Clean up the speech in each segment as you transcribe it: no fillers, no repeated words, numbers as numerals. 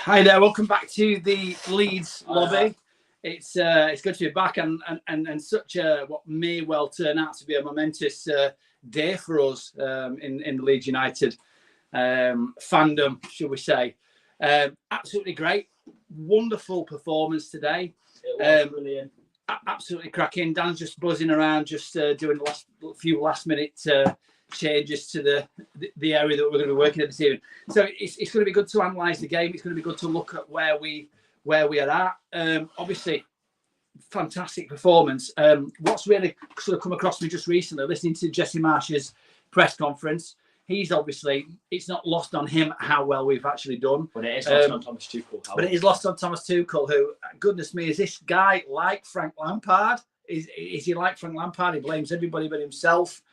Hi there, welcome back to the Leeds lobby. It's good to be back and such a what may well turn out to be a momentous day for us in the Leeds United fandom, shall we say. Absolutely great, wonderful performance today. It was brilliant. Absolutely cracking. Dan's just buzzing around, just doing the few last minute changes to the area that we're going to be working at this evening. So it's going to be good to analyse the game. It's going to be good to look at where we are at. Obviously, fantastic performance. What's really sort of come across me just recently, listening to Jesse Marsh's press conference, he's obviously, it's not lost on him how well we've actually done. But it is lost on Thomas Tuchel. But it is lost on Thomas Tuchel, who, goodness me, is this guy like Frank Lampard? Is he like Frank Lampard? He blames everybody but himself.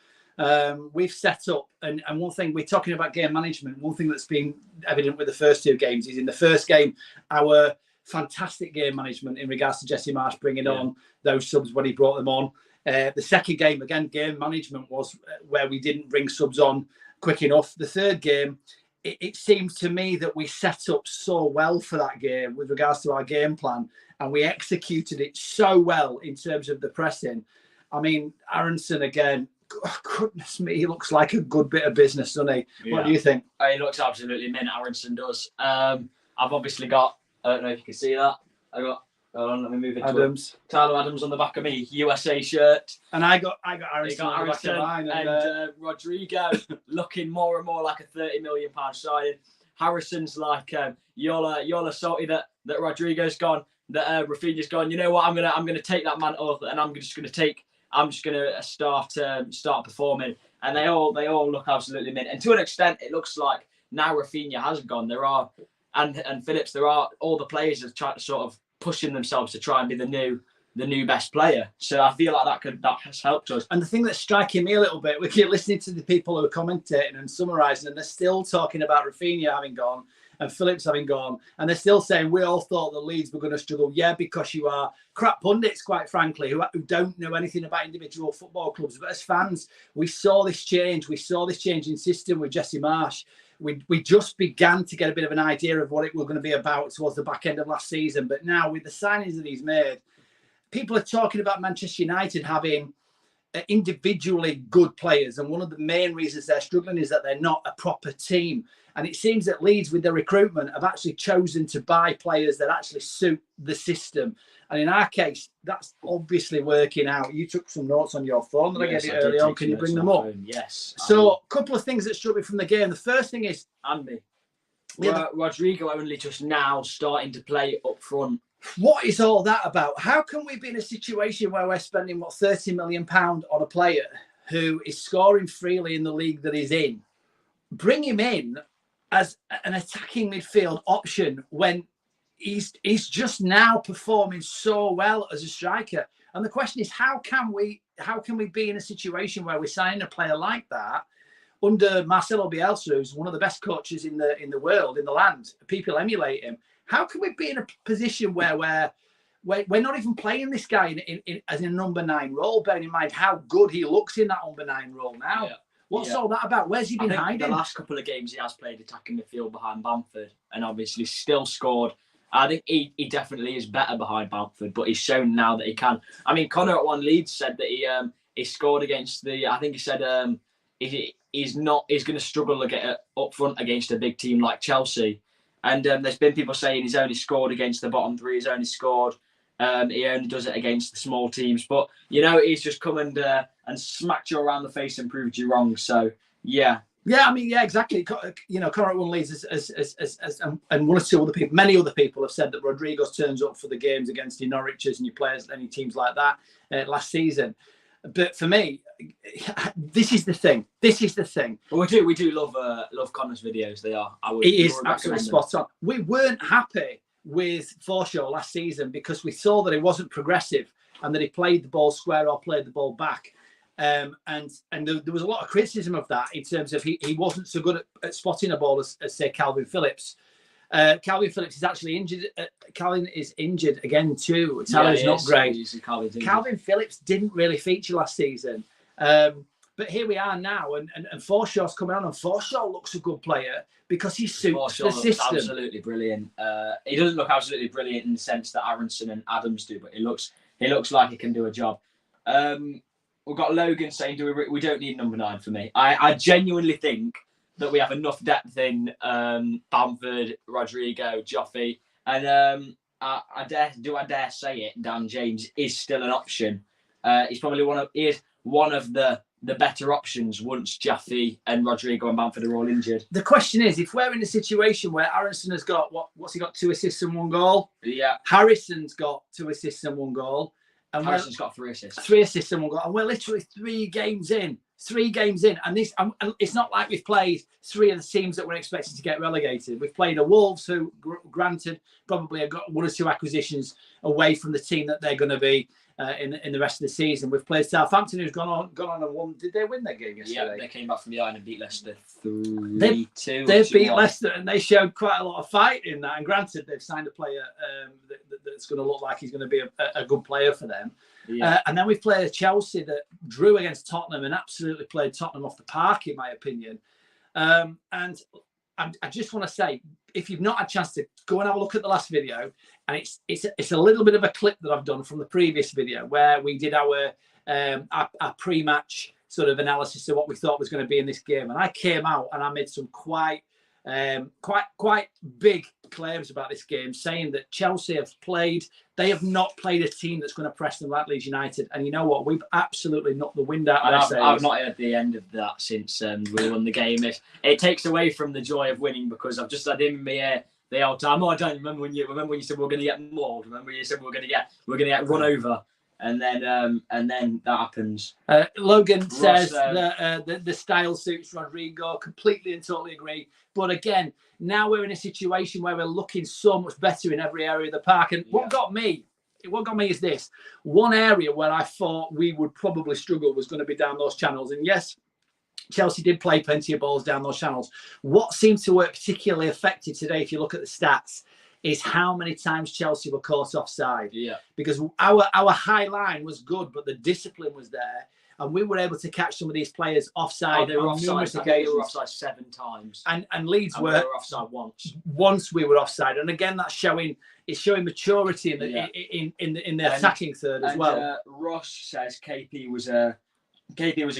We've set up, and one thing, we're talking about game management. One thing that's been evident with the first two games is in the first game, our fantastic game management in regards to Jesse Marsh bringing on those subs when he brought them on. The second game, again, game management was where we didn't bring subs on quick enough. The third game, it seems to me that we set up so well for that game with regards to our game plan, and we executed it so well in terms of the pressing. I mean, Aaronson again, goodness me, he looks like a good bit of business, doesn't he? Yeah. What do you think? He looks absolutely mint, Aaronson does. I've obviously got, I don't know if you can see that, I got, hold on, let me move it Adams. Tyler Adams on the back of me, USA shirt. And I got Aaronson on the back of mine. And Rodrigo looking more and more like a £30 million signing. Harrison's like, you're salty that Rodrigo's gone, that Rafinha's gone. You know what, I'm gonna take that man off, and I'm just gonna start performing, and they all look absolutely mint. And to an extent, it looks like now Rafinha has gone. There are and Phillips. There are all the players have tried to sort of pushing themselves to try and be the new best player. So I feel like that has helped us. And the thing that's striking me a little bit, we keep listening to the people who are commentating and summarising, and they're still talking about Rafinha having gone and Phillips having gone, and they're still saying we all thought the Leeds were going to struggle. Yeah, because you are crap pundits, quite frankly, who don't know anything about individual football clubs. But as fans, we saw this change. We saw this change in system with Jesse Marsh. We just began to get a bit of an idea of what it was going to be about towards the back end of last season. But now with the signings that he's made, people are talking about Manchester United having individually good players, and one of the main reasons they're struggling is that they're not a proper team. And it seems that Leeds, with their recruitment, have actually chosen to buy players that actually suit the system. And in our case, that's obviously working out. You took some notes on your phone that I gave you early on. Can you bring them up? Yes. So a couple of things that struck me from the game. The first thing is Andy. Rodrigo only just now starting to play up front. What is all that about? How can we be in a situation where we're spending, £30 million on a player who is scoring freely in the league that he's in? Bring him in as an attacking midfield option when he's just now performing so well as a striker. And the question is, how can we be in a situation where we're signing a player like that under Marcelo Bielsa, who's one of the best coaches in the world, in the land? People emulate him. How can we be in a position where we're not even playing this guy as a number 9 role, bearing in mind how good he looks in that number 9 role now? Yeah. What's all that about? Where's he been hiding? The last couple of games he has played attacking midfield behind Bamford, and obviously still scored. I think he definitely is better behind Bamford, but he's shown now that he can. I mean, Connor at One Leeds said that he scored against I think he said he's going to struggle to get up front against a big team like Chelsea. And there's been people saying he's only scored against the bottom 3. He only does it against the small teams. But, he's just come and smacked you around the face and proved you wrong. So, yeah. Yeah, I mean, yeah, exactly. Connor at One Leeds and one or two other people, many other people have said that Rodrigo turns up for the games against your Norwiches and your players, any teams like that last season. But for me, this is the thing. Well, we do love Connor's videos. They are. It is absolutely spot on. We weren't happy with Forshaw last season because we saw that he wasn't progressive and that he played the ball square or played the ball back. And there was a lot of criticism of that in terms of he wasn't so good at spotting a ball as say Calvin Phillips. Calvin Phillips is actually injured. Calvin is injured again too. Tyler's not great. Calvin Phillips didn't really feature last season. But but here we are now, and Forshaw's coming on, and Forshaw looks a good player because he suits the system. Absolutely brilliant. He doesn't look absolutely brilliant in the sense that Aaronson and Adams do, but he looks like he can do a job. We've got Logan saying, we don't need number 9 for me. I genuinely think that we have enough depth in Bamford, Rodrigo, Joffy, and I dare say it, Dan James is still an option. He's probably one of the better options once Joffy and Rodrigo and Bamford are all injured. The question is, if we're in a situation where Aaronson has got what's he got, 2 assists and 1 goal? Yeah. Harrison's got 2 assists and 1 goal. And Harrison's got 3 assists. 3 assists and 1 goal. And we're literally 3 games in. And it's not like we've played 3 of the teams that we're expecting to get relegated. We've played a Wolves who, granted, probably have got 1 or 2 acquisitions away from the team that they're going to be in the rest of the season. We've played Southampton, who's gone on and won. Did they win that game yesterday? Yeah, they came back from behind and beat Leicester 3-2. They've beat Leicester, and they showed quite a lot of fight in that. And granted, they've signed a player that's going to look like he's going to be a good player for them. Yeah. And then we've played a Chelsea that drew against Tottenham and absolutely played Tottenham off the park, in my opinion. And I just want to say, if you've not had a chance to go and have a look at the last video, and it's a little bit of a clip that I've done from the previous video where we did our pre-match sort of analysis of what we thought was going to be in this game, and I came out and I made some quite big claims about this game, saying that Chelsea they have not played a team that's going to press them like Leeds United. And you know what? We've absolutely knocked the wind out of their I've not heard the end of that since we won the game. It takes away from the joy of winning, because I've just had him in my ear the whole time. I don't remember when you said we were going to get mauled. Remember you said we were going to get run over. And then that happens. Logan says that the style suits Rodrigo. Completely and totally agree. But again, now we're in a situation where we're looking so much better in every area of the park. And what got me is this. One area where I thought we would probably struggle was going to be down those channels. And yes, Chelsea did play plenty of balls down those channels. What seemed to work particularly effective today, if you look at the stats, is how many times Chelsea were caught offside. Yeah. Because our high line was good, but the discipline was there. And we were able to catch some of these players offside. They were offside. They were offside 7 times. And Leeds we were offside once. Once we were offside. And again, it's showing maturity in the attacking third as well. Ross says KP was a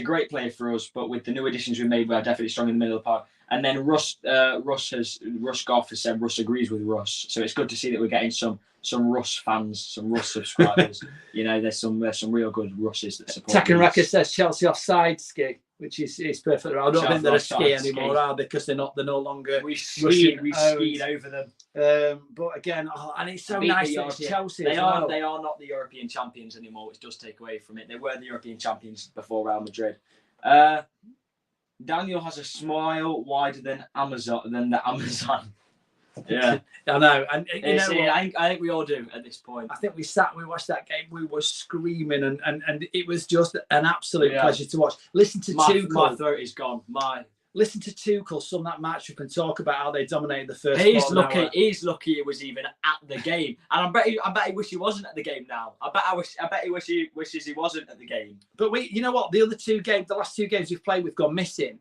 great player for us, but with the new additions we made, we are definitely strong in the middle of the park. And then Russ Goff has said Russ agrees with Russ, so it's good to see that we're getting some Russ fans, some Russ subscribers. There's some real good Russes that support. Tekken Racker says Chelsea offside ski, which is perfect. I don't think they're a ski anymore, are they? Because they're no longer. We skied over them. But again, and it's so nice that it's Chelsea. They are not the European champions anymore, which does take away from it. They were the European champions before Real Madrid. Daniel has a smile wider than the Amazon. Yeah, I know. And I think we all do at this point. I think we watched that game. We were screaming, and it was just an absolute pleasure to watch. Listen to Tuchel. My throat is gone. Listen to Tuchel sum that match up and talk about how they dominated the first. He's lucky it was even at the game, and I bet he wish he wasn't at the game now. I bet he wishes he wasn't at the game. But you know what? The last 2 games we've played, we've gone missing.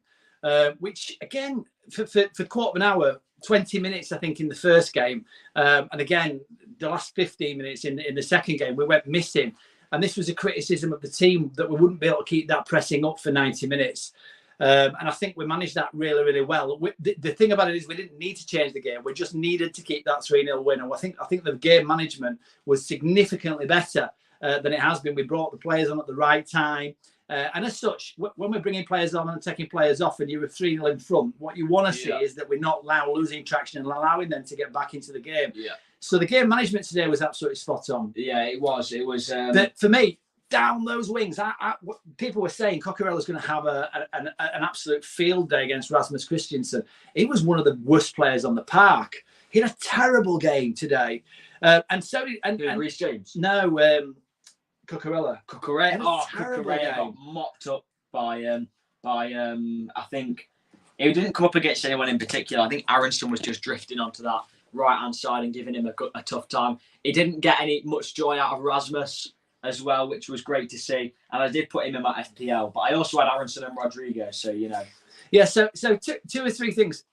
Which again, for quarter of an hour, 20 minutes, I think, in the first game, and again the last 15 minutes in the second game, we went missing. And this was a criticism of the team that we wouldn't be able to keep that pressing up for 90 minutes. And I think we managed that really, really well. The thing about it is we didn't need to change the game. We just needed to keep that 3-0 win. And I think the game management was significantly better than it has been. We brought the players on at the right time. And as such, when we're bringing players on and taking players off and you're 3-0 in front, what you want to see is that we're not losing traction and allowing them to get back into the game. Yeah. So the game management today was absolutely spot on. Yeah, it was. It was. For me, down those wings, people were saying Coquerella's going to have an absolute field day against Rasmus Christensen. He was one of the worst players on the park. He had a terrible game today. And so did Reece James? No, Cucurella. Cucurella got mopped up by I think he didn't come up against anyone in particular. I think Aaronson was just drifting onto that right hand side and giving him a tough time. He didn't get much joy out of Rasmus. as well, which was great to see. And I did put him in my FPL, but I also had Aaronson and Rodrigo, so you know. Yeah, so two or three things.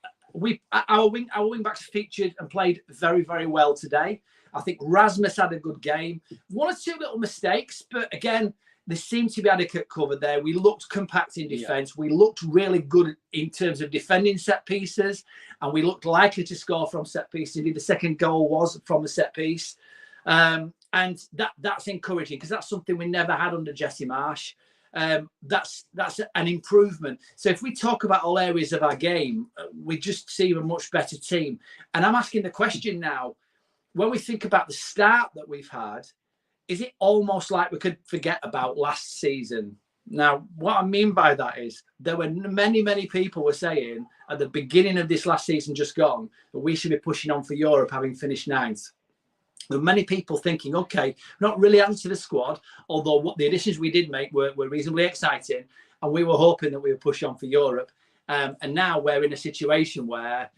Our wing backs featured and played very, very well today. I think Rasmus had a good game. One or two little mistakes, but again, there seemed to be adequate cover there. We looked compact in defence. Yeah. We looked really good in terms of defending set pieces, and we looked likely to score from set pieces. Indeed, the second goal was from a set piece. And that's encouraging because that's something we never had under Jesse Marsh. That's an improvement. So if we talk about all areas of our game, we just see a much better team. And I'm asking the question now, when we think about the start that we've had, is it almost like we could forget about last season? Now, what I mean by that is there were many, many people were saying at the beginning of this last season just gone that we should be pushing on for Europe, having finished 9th. There were many people thinking, okay, not really adding to the squad, although what the additions we did make were reasonably exciting, and we were hoping that we would push on for Europe. And now we're in a situation where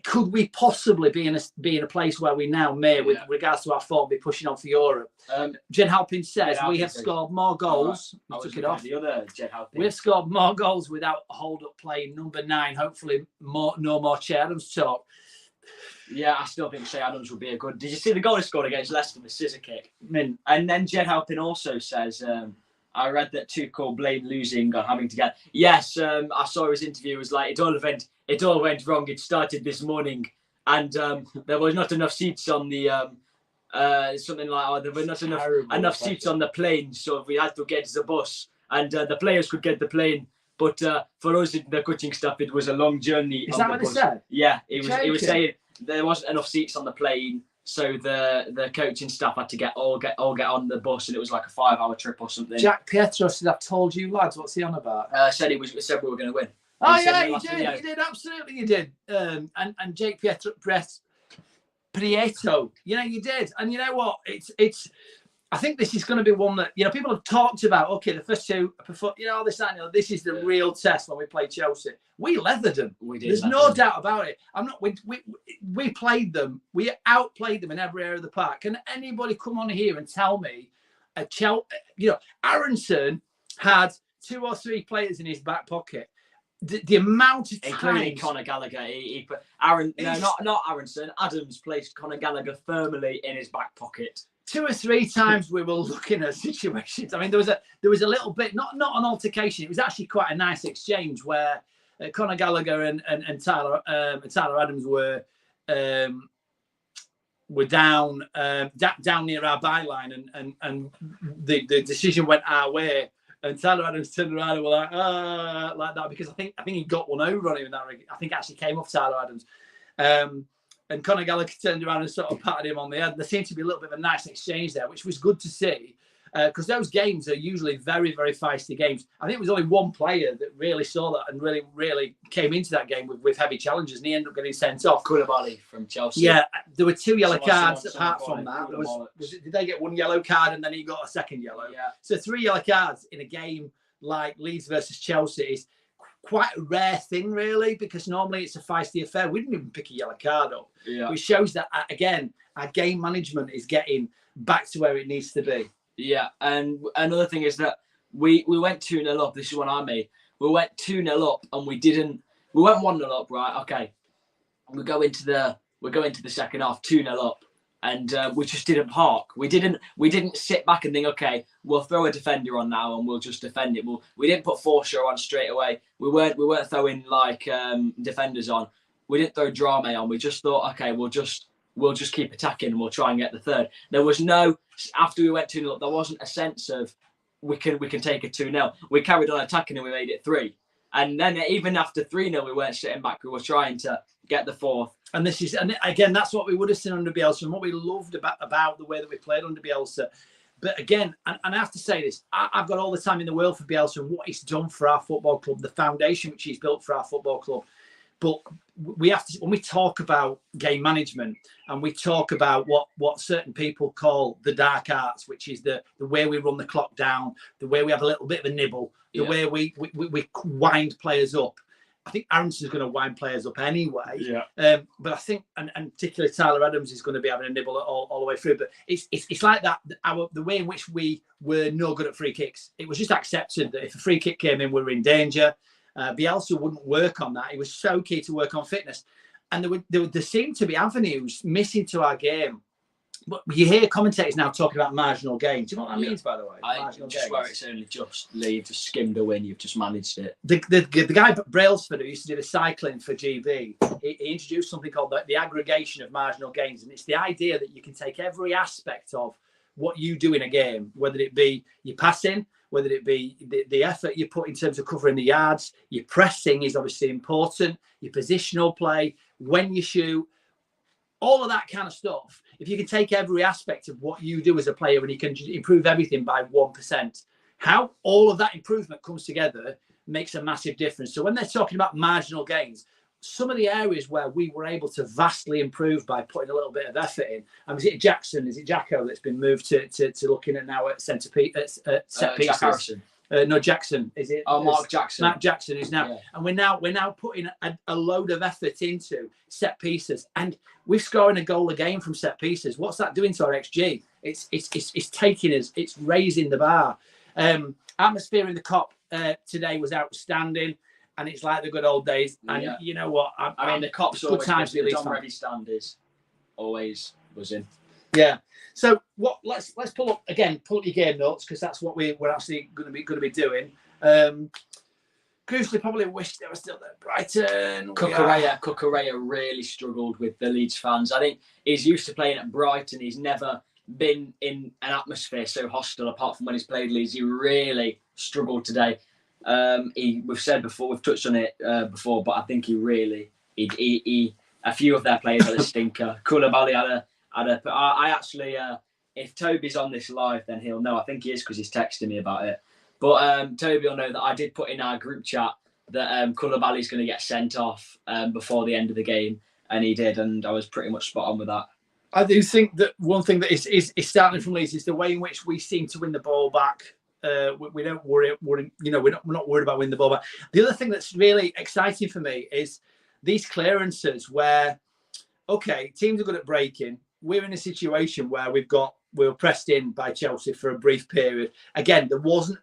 could we possibly be in a place where we now may, with regards to our form, be pushing on for Europe? Jed Halpin says we have scored more goals. I took it off. The other Jed Halpin. We've scored more goals without hold-up play number 9. Hopefully, no more Che Adams talk. Yeah, I still think Che Adams would be a good. Did you see the goal he scored against Leicester, the scissor kick? And then Jed Halpin also says, I read that Tuchel blamed losing on having to get. Yes, I saw his interview. It was like it all went wrong. It started this morning, and there was not enough seats on the something like there were not enough seats on the plane, so we had to get the bus, and the players could get the plane. But for us in the coaching staff, it was a long journey. Is that what they said? Yeah, it was saying there wasn't enough seats on the plane, so the coaching staff had to get on the bus, and it was like a 5-hour trip or something. Jack Pietro said, "I've told you, lads." What's he on about? Said we were going to win. Oh yeah, you did. You did absolutely. You did. And Jake Prieto, you did. And you know what? It's. I think this is going to be one that people have talked about. Okay, the first two, this is the real test when we play Chelsea. We leathered them. We did. There's no doubt about it. We played them. We outplayed them in every area of the park. Can anybody come on here and tell me Aaronson had 2 or 3 players in his back pocket. The amount of times, including Conor Gallagher, he put not Aaronson. Adams placed Conor Gallagher firmly in his back pocket. 2 or 3 times we were looking at situations. I mean, there was a little bit, not an altercation. It was actually quite a nice exchange where Conor Gallagher and Tyler Adams were down near our byline, and the decision went our way. And Tyler Adams turned around and were like that, because I think he got one over on him in that. I think it actually came off Tyler Adams. And Conor Gallagher turned around and sort of patted him on the head. There seemed to be a little bit of a nice exchange there, which was good to see, because those games are usually very, very feisty games. I think it was only one player that really saw that and really, really came into that game with heavy challenges, and he ended up getting sent off. Koulibaly from Chelsea. Yeah, there were 2 yellow cards apart from that. Did they get 1 yellow card and then he got a second yellow? Yeah. So 3 yellow cards in a game like Leeds versus Chelsea is quite a rare thing, really, because normally it's a feisty affair. We didn't even pick a yellow card up, which shows that, again, our game management is getting back to where it needs to be. Yeah, and another thing is that we went 2-0 up. This is one I made. We went 2-0 up, and we went 1-0 up, right? Okay, we go into the second half 2-0 up, and we just didn't park. We didn't sit back and think, okay, we'll throw a defender on now and we'll just defend it. We didn't put Forshaw on straight away. We weren't throwing like defenders on. We didn't throw Drame on. We just thought, okay, we'll just keep attacking and we'll try and get the third. There was no, after we went 2-0 up, there wasn't a sense of we can take a 2-0. We carried on attacking and we made it 3. And then even after 3-0, we weren't sitting back. We were trying to get the 4th. And again, that's what we would have seen under Bielsa and what we loved about the way that we played under Bielsa. But again, and I have to say this, I've got all the time in the world for Bielsa and what he's done for our football club, the foundation which he's built for our football club. But we have to, when we talk about game management and we talk about what certain people call the dark arts, which is the way we run the clock down, the way we have a little bit of a nibble, the way we wind players up. I think Aaronson's going to wind players up anyway. Yeah. But I think, and particularly Tyler Adams is going to be having a nibble all the way through. But it's like that. The way in which we were no good at free kicks. It was just accepted that if a free kick came in, we were in danger. Bielsa wouldn't work on that. He was so key to work on fitness, and there seemed to be avenues missing to our game. But you hear commentators now talking about marginal gains. Do you know what that means, by the way? Marginal just gains. where it's only just you've just skimmed a win, you've just managed it. The guy Brailsford, who used to do the cycling for GB, he introduced something called the aggregation of marginal gains, and it's the idea that you can take every aspect of what you do in a game, whether it be your passing, whether it be the effort you put in terms of covering the yards, your pressing is obviously important, your positional play, when you shoot, all of that kind of stuff. If you can take every aspect of what you do as a player and you can improve everything by 1%, how all of that improvement comes together makes a massive difference. So when they're talking about marginal gains, some of the areas where we were able to vastly improve by putting a little bit of effort in, and is it Jackson, is it Jacko that's been moved to looking at now at set pieces? Jack Harrison. No, Jackson. Is it? Oh, Mark Jackson. Mark Jackson is now, and we're now putting a load of effort into set pieces, and we're scoring a goal a game from set pieces. What's that doing to our XG? It's taking us. It's raising the bar. Atmosphere in the Cop today was outstanding, and it's like the good old days. And you know what? I mean, the Cop's good always times. The John Reddy stand is always buzzing. Yeah. So what? Let's pull up your game notes, because that's what we're actually going to be doing. Crucially, probably wish they were still there. Brighton. Cucurella really struggled with the Leeds fans. I think he's used to playing at Brighton. He's never been in an atmosphere so hostile, apart from when he's played Leeds. He really struggled today. We've said before, we've touched on it before, but I think a few of their players had a stinker. Koulibaly had I actually, if Toby's on this live, then he'll know. I think he is, because he's texting me about it. But Toby will know that I did put in our group chat that Koulibaly's going to get sent off before the end of the game, and he did, and I was pretty much spot on with that. I do think that one thing that is starting from Leeds is the way in which we seem to win the ball back. We don't worry, we're not worried about winning the ball back. The other thing that's really exciting for me is these clearances where, okay, teams are good at breaking. We're in a situation where we were pressed in by Chelsea for a brief period. Again, there wasn't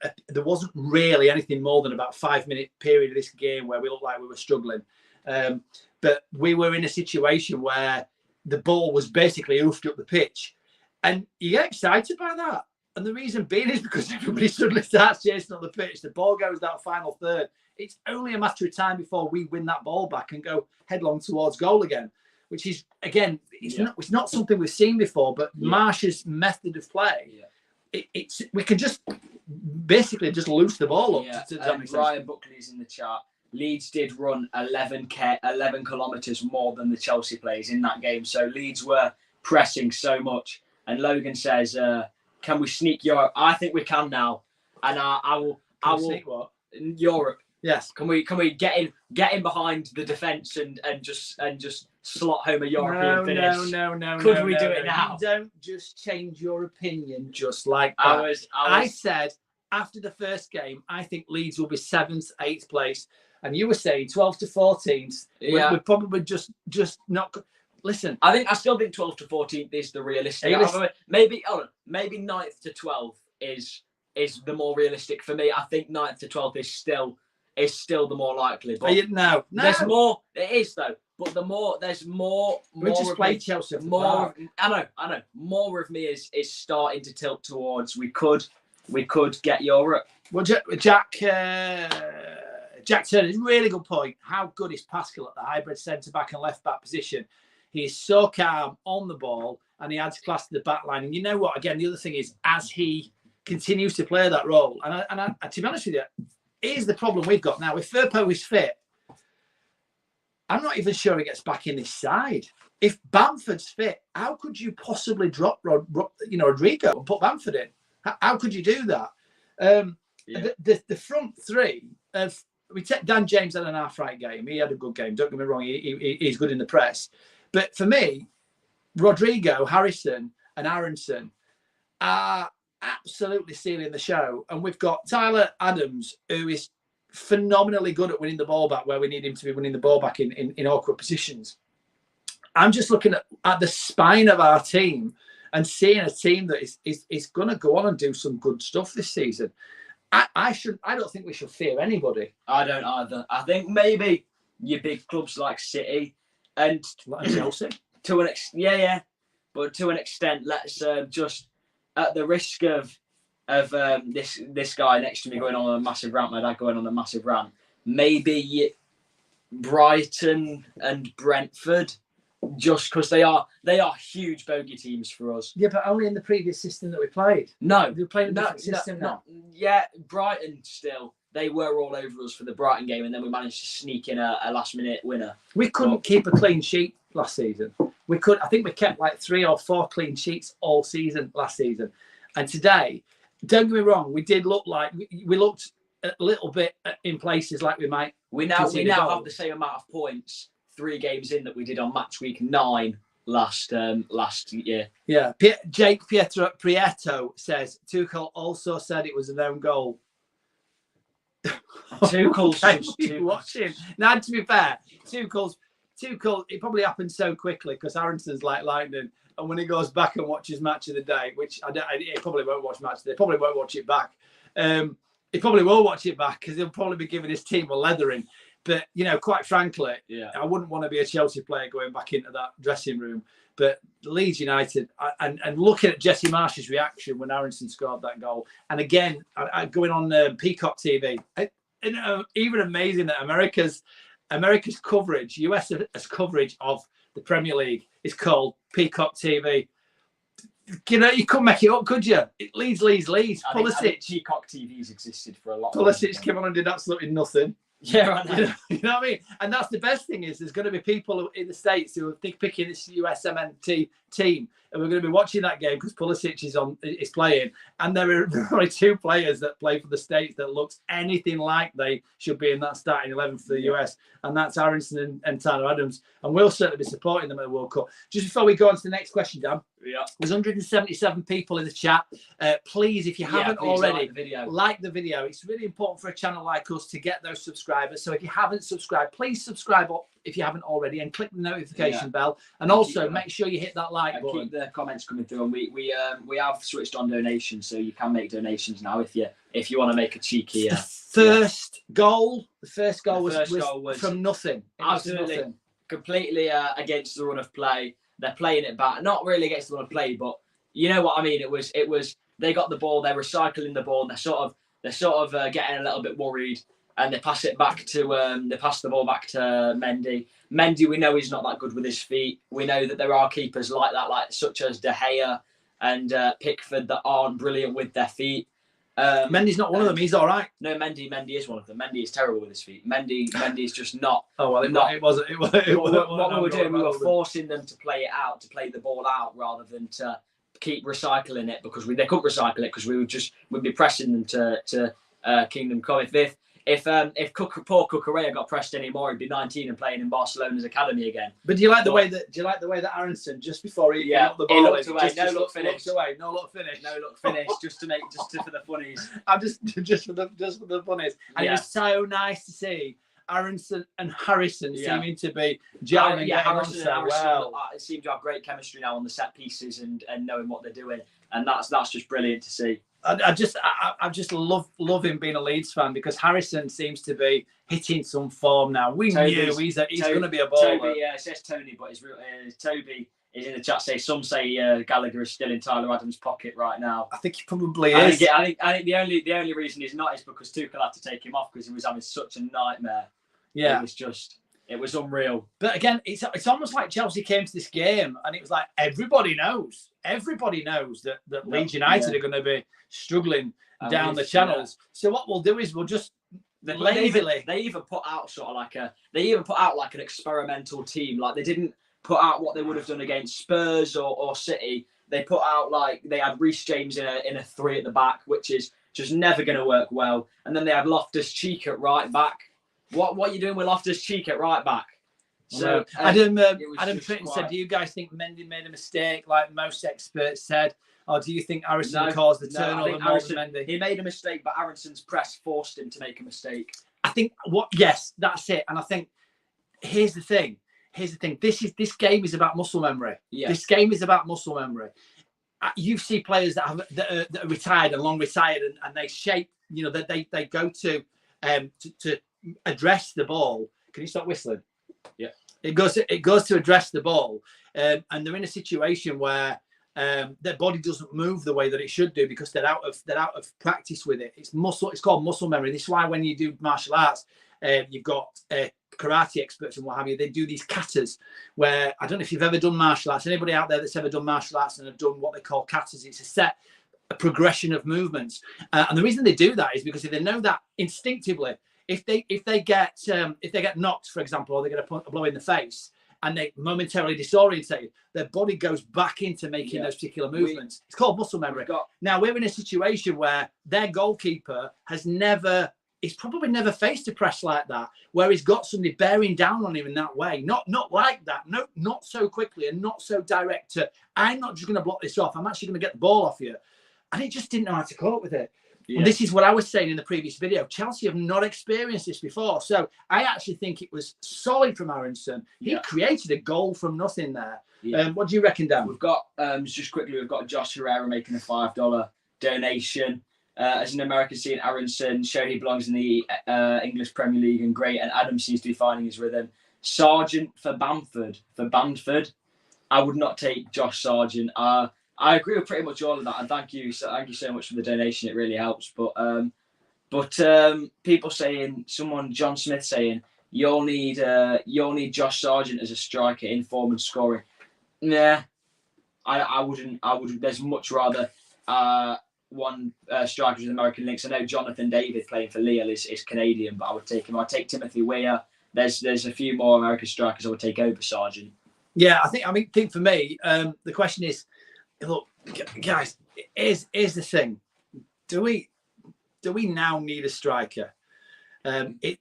really anything more than about 5-minute period of this game where we looked like we were struggling. But we were in a situation where the ball was basically oofed up the pitch, and you get excited by that. And the reason being is because everybody suddenly starts chasing up the pitch. The ball goes that final third. It's only a matter of time before we win that ball back and go headlong towards goal again, which is, again, it's not something we've seen before. But Marsh's method of play, we can just basically just loose the ball up. Ryan Buckley's in the chat. Leeds did run 11 kilometres more than the Chelsea players in that game. So Leeds were pressing so much. And Logan says, can we sneak Europe? I think we can now. And I will sneak what? Europe. Yes. Can we get in behind the defence and just slot home a European finish? No. Could we do it now? You don't just change your opinion just like that. I said after the first game, I think Leeds will be 7th, 8th place. And you were saying 12th to 14th. Yeah. We're probably just not. Listen, I still think 12th to 14th is the realistic. Maybe 9th to 12th is the more realistic for me. I think 9th to 12th is still the more likely. But no, there's more. It is though. But there's more. We just played Chelsea. I know. More of me is starting to tilt towards we could get Europe. Well, Jack Turner's really good point. How good is Pascal at the hybrid centre back and left back position? He is so calm on the ball, and he adds class to the back line. And you know what? Again, the other thing is, as he continues to play that role, and to be honest with you, here's the problem we've got now. If Firpo is fit, I'm not even sure he gets back in this side. If Bamford's fit, how could you possibly drop Rodrigo and put Bamford in? How could you do that? The front three of we take Dan James had an half-right game. He had a good game. Don't get me wrong. He's good in the press. But for me, Rodrigo, Harrison, and Aaronson are absolutely stealing the show. And we've got Tyler Adams, who is phenomenally good at winning the ball back where we need him to be winning the ball back in awkward positions. I'm just looking at the spine of our team and seeing a team that is going to go on and do some good stuff this season. I don't think we should fear anybody. I don't either. I think maybe your big clubs like City and Chelsea. But to an extent, let's just at the risk of this guy next to me going on a massive rant, my dad going on a massive rant, maybe Brighton and Brentford, just because they are huge bogey teams for us. Yeah, but only in the previous system that we played. No, we played a different system now. Yeah, Brighton still. They were all over us for the Brighton game, and then we managed to sneak in a last-minute winner. We couldn't keep a clean sheet last season. I think we kept like 3 or 4 clean sheets all season last season. And today, don't get me wrong, we did look like we looked a little bit in places like we might. We now have the same amount of points 3 games in that we did on match week 9 last year. Yeah, Jake Prieto says Tuchel also said it was an own goal. Tuchel's watching. Now, to be fair, Tuchel, it probably happened so quickly because Aaronson's like lightning. And when he goes back and watches Match of the Day, which he probably won't watch Match of the Day, probably won't watch it back. He probably will watch it back because he'll probably be giving his team a leathering. But, quite frankly, I wouldn't want to be a Chelsea player going back into that dressing room. But Leeds United, and looking at Jesse Marsh's reaction when Aaronson scored that goal, and again, going on Peacock TV, even amazing that America's coverage, US's coverage of the Premier League is called Peacock TV. You couldn't make it up, could you? Leeds. Pulisic. Peacock TV's existed for a lot. Pulisic came on and did absolutely nothing. Yeah, I know. You know what I mean? And that's the best thing is there's going to be people in the States who are picking this USMNT team, and we're going to be watching that game because Pulisic is playing, and there are only 2 players that play for the States that looks anything like they should be in that starting 11 for the US, and that's Aaronson and Tyler Adams, and we'll certainly be supporting them at the World Cup. Just before we go on to the next question, Dan. Yeah. There's 177 people in the chat. Please, if you haven't already, like the video. It's really important for a channel like us to get those subscribers. So if you haven't subscribed, please subscribe if you haven't already and click the notification bell. And also make sure you hit that like button. Keep the comments coming through. And we have switched on donations, so you can make donations now if you want to make a cheeky. The first goal was from nothing. Absolutely, nothing. Completely against the run of play. They're playing it back, not really against the run of play, but you know what I mean. It was. They got the ball, they're recycling the ball, they're sort of getting a little bit worried, and they pass the ball back to Mendy. Mendy, we know he's not that good with his feet. We know that there are keepers like that, such as De Gea and Pickford, that aren't brilliant with their feet. Mendy's not one of them. He's all right. No, Mendy is one of them. Mendy is terrible with his feet. Mendy is just not. Oh well, it wasn't. What we were doing, we were forcing them to play it out, to play the ball out, rather than to keep recycling it because they couldn't recycle it because we'd be pressing them to Kingdom Come. If Paul Cucurella got pressed anymore, he'd be 19 and playing in Barcelona's academy again. But do you like the way that Aaronson just before he got the ball, he looked away, no look finish, just for the funnies. I'm just for the funnies, and it was so nice to see Aaronson and Harrison seeming to be gelling. Harrison it seemed to have great chemistry now on the set pieces and knowing what they're doing, and that's just brilliant to see. I just love him being a Leeds fan because Harrison seems to be hitting some form now. We knew he's going to be a baller. Toby, it says Tony, but Toby is in the chat. Some say Gallagher is still in Tyler Adams' pocket right now. I think he probably is. I think the only reason he's not is because Tuchel had to take him off because he was having such a nightmare. Yeah, it was unreal. But again, it's almost like Chelsea came to this game and it was like everybody knows that Leeds United are going to be struggling down the channels. So what we'll do is we'll just they even put out like an experimental team. Like they didn't put out what they would have done against Spurs or City. They put out like they had Reece James in a 3 at the back, which is just never going to work well. And then they had Loftus-Cheek at right back. What are you doing with Loftus-Cheek at right back? So Adam Tritton said, do you guys think Mendy made a mistake like most experts said? Or do you think Aaronson caused the turnover more than Mendy? He made a mistake, but Aaronson's press forced him to make a mistake. I think yes, that's it. And I think here's the thing. This game is about muscle memory. Yes. This game is about muscle memory. You see players that are retired and long retired, and they shape. That they go to address the ball. Can you stop whistling? Yeah. It goes to address the ball, and they're in a situation where their body doesn't move the way that it should do because they're out of practice with it. It's called muscle memory. This is why when you do martial arts, you've got karate experts and what have you. They do these katas where, I don't know if you've ever done martial arts. Anybody out there that's ever done martial arts and have done what they call katas? It's a progression of movements, and the reason they do that is because they know that instinctively, if they get knocked, for example, or they get a blow in the face, and they momentarily disorientate, their body goes back into making those particular movements. It's called muscle memory. Now we're in a situation where their goalkeeper he's probably never faced a press like that, where he's got somebody bearing down on him in that way. Not like that. No, not so quickly and not so direct. I'm not just going to block this off. I'm actually going to get the ball off you. And he just didn't know how to cope with it. Yeah. And this is what I was saying in the previous video. Chelsea have not experienced this before. So I actually think it was solid from Aaronson. He created a goal from nothing there. Yeah. What do you reckon, Dan? We've got, just quickly, we've got Josh Herrera making a $5 donation. As an American seeing Aaronson, showed he belongs in the English Premier League and great, and Adam seems to be finding his rhythm. Sargent for Bamford. I would not take Josh Sargent. I agree with pretty much all of that, and thank you so much for the donation. It really helps. But people saying, John Smith saying, you'll need Josh Sargent as a striker in form and scoring. Nah, I wouldn't. There's much rather one striker with American links. I know Jonathan David playing for Lille is Canadian, but I would take him. I'd take Timothy Weah. There's a few more American strikers I would take over Sargent. Yeah, I think for me, the question is, look, guys, is the thing. Do we now need a striker? We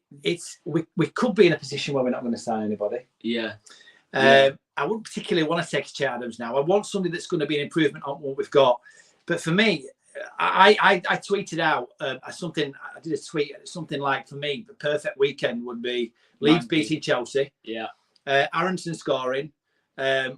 could be in a position where we're not going to sign anybody. Yeah. I wouldn't particularly want to take Che Adams now. I want somebody that's going to be an improvement on what we've got. But for me, I tweeted out something. I did a tweet, something like, for me, the perfect weekend would be Leeds beating Chelsea. Yeah. Aaronson scoring,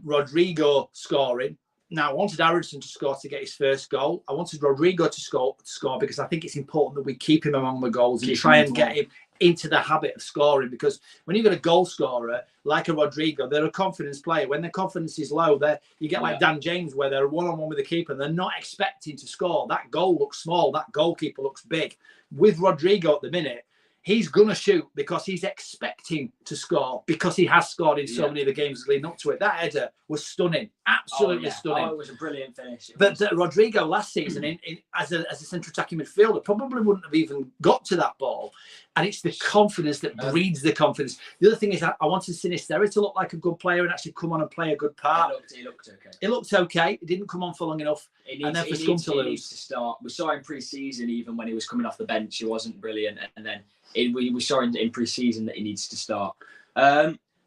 Rodrigo scoring. Now, I wanted Aaronson to score to get his first goal. I wanted Rodrigo to score because I think it's important that we keep him among the goals and try and get him into the habit of scoring. Because when you've got a goal scorer like a Rodrigo, they're a confidence player. When their confidence is low, you get like Dan James, where they're one-on-one with the keeper and they're not expecting to score. That goal looks small. That goalkeeper looks big. With Rodrigo at the minute, he's going to shoot because he's expecting to score, because he has scored in so many of the games leading up to it. That header was stunning. Absolutely stunning. Oh, it was a brilliant finish. But Rodrigo last season, as a central attacking midfielder, probably wouldn't have even got to that ball. And it's the confidence that breeds the confidence. The other thing is, I wanted Sinisterra to look like a good player and actually come on and play a good part. He looked okay. It looked okay. It didn't come on for long enough. And then for Scum to lose. He needs to start. We saw him pre-season, even when he was coming off the bench, he wasn't brilliant. And then we saw in pre-season that he needs to start.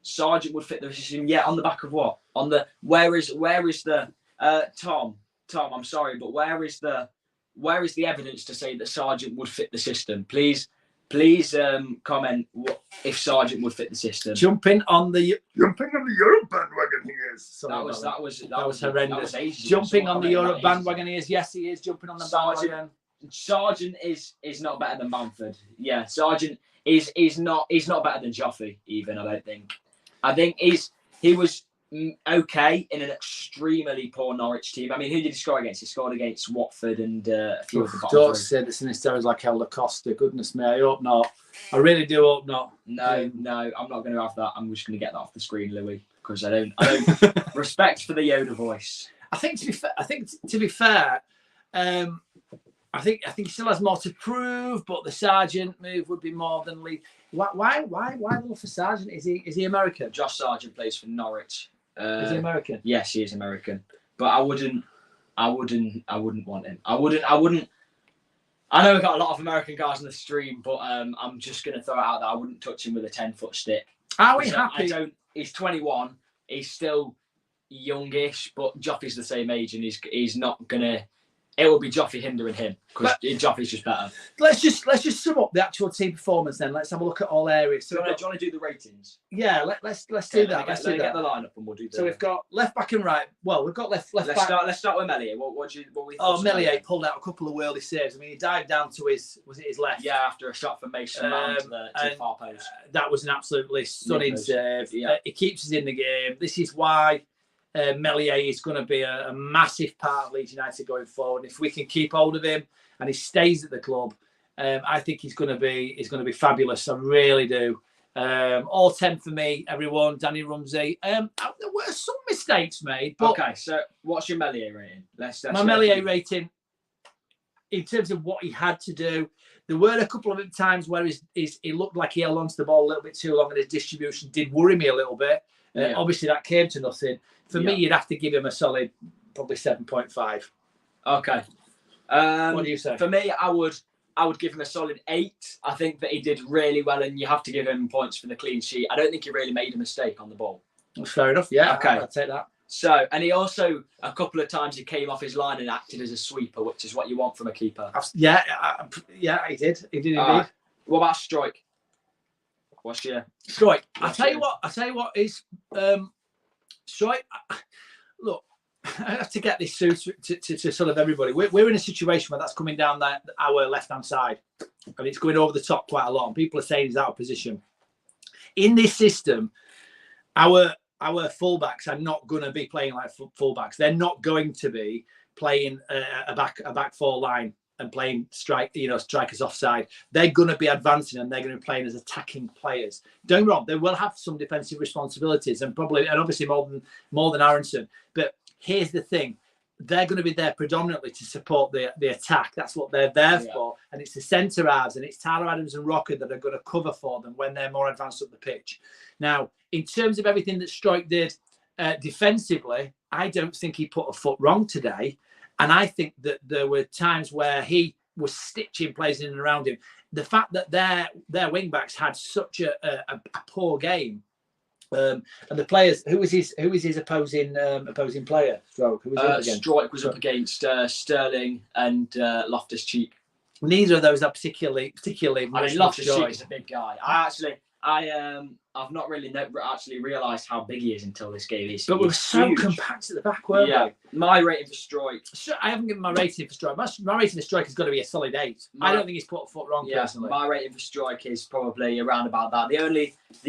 Sargent would fit the position. Yeah, on the back of what? On the where is the Tom? I'm sorry, but where is the evidence to say that Sargent would fit the system? Please comment if Sargent would fit the system. Jumping on the Europe bandwagon, he is. That was horrendous. That was jumping on the Europe bandwagon, he is. Yes, he is jumping on the bandwagon. Sargent is not better than Bamford. Yeah, Sargent is not better than Joffrey even. I don't think. I think he was okay in an extremely poor Norwich team. I mean, who did he score against? He scored against Watford and a few of the bottom. Don't say that Sinisterra is like Elder Costa. Goodness me, I hope not. I really do hope not. No, I'm not going to have that. I'm just going to get that off the screen, Louis, because I don't respect for the Yoda voice. I think to be fair, I think he still has more to prove, but the Sargent move would be more than Leeds. Why look for Sargent? Is he American? Josh Sargent plays for Norwich. Is he American? Yes, he is American. But I wouldn't want him. I wouldn't. I know we've got a lot of American guys on the stream, but I'm just going to throw it out there. I wouldn't touch him with a 10-foot stick. Are we happy? He's 21. He's still youngish, but Joffrey's the same age, and he's not gonna. it will be Joffrey hindering him because Joffrey's just better. Let's just sum up the actual team performance then. Let's have a look at all areas. So do you want to do the ratings? Yeah, let's do that. Let's get the lineup and we'll do that. So we've got left back and right. Well, we've got left back. Let's start with Meslier. What we Meslier pulled out a couple of worldly saves. I mean, he dived down to his left? Yeah, after a shot from Mason Mount to the far post. That was an absolutely stunning save. Yeah. He keeps us in the game. This is why Meslier is going to be a massive part of Leeds United going forward. If we can keep hold of him and he stays at the club, I think he's going to be fabulous. I really do. All 10 for me, everyone. Danny Rumsey. There were some mistakes made. But okay, so what's your Meslier rating? My Meslier rating, in terms of what he had to do, there were a couple of times where he looked like he held onto the ball a little bit too long, and his distribution did worry me a little bit. Obviously, that came to nothing. For me, you'd have to give him a solid, probably 7.5. Okay. What do you say? For me, I would give him a solid 8. I think that he did really well, and you have to give him points for the clean sheet. I don't think he really made a mistake on the ball. That's fair enough. Yeah. Okay. I'll take that. So, and he also, a couple of times he came off his line and acted as a sweeper, which is what you want from a keeper. Yeah, he did. He did indeed. What about Strike? What's your Strike? I tell you what is Strike. Look, I have to get this through to sort of everybody. We're in a situation where that's coming down our left-hand side, and it's going over the top quite a lot. And people are saying he's out of position. In this system, our fullbacks are not going to be playing like fullbacks. They're not going to be playing a back four line and playing strikers offside. They're going to be advancing and they're going to be playing as attacking players. Don't get me wrong, they will have some defensive responsibilities and obviously more than Aaronson. But here's the thing. They're going to be there predominantly to support the attack. That's what they're there for. And it's the centre halves and it's Tyler Adams and Rocker that are going to cover for them when they're more advanced up the pitch. Now, in terms of everything that Strike did defensively, I don't think he put a foot wrong today. And I think that there were times where he was stitching players in and around him. The fact that their wing backs had such a poor game, and the players, who was his opposing player? Stroke. Who was again? Strike was up against Sterling and Loftus-Cheek. Neither of those are particularly. I mean, Loftus-Cheek is a big guy. I've not really actually realised how big he is until this game. But we were so compact at the back, weren't we? My rating for Strike. I haven't given my rating for Strike. My rating for Strike has got to be a solid 8. I don't think he's put a foot wrong personally. My rating for Strike is probably around about that. The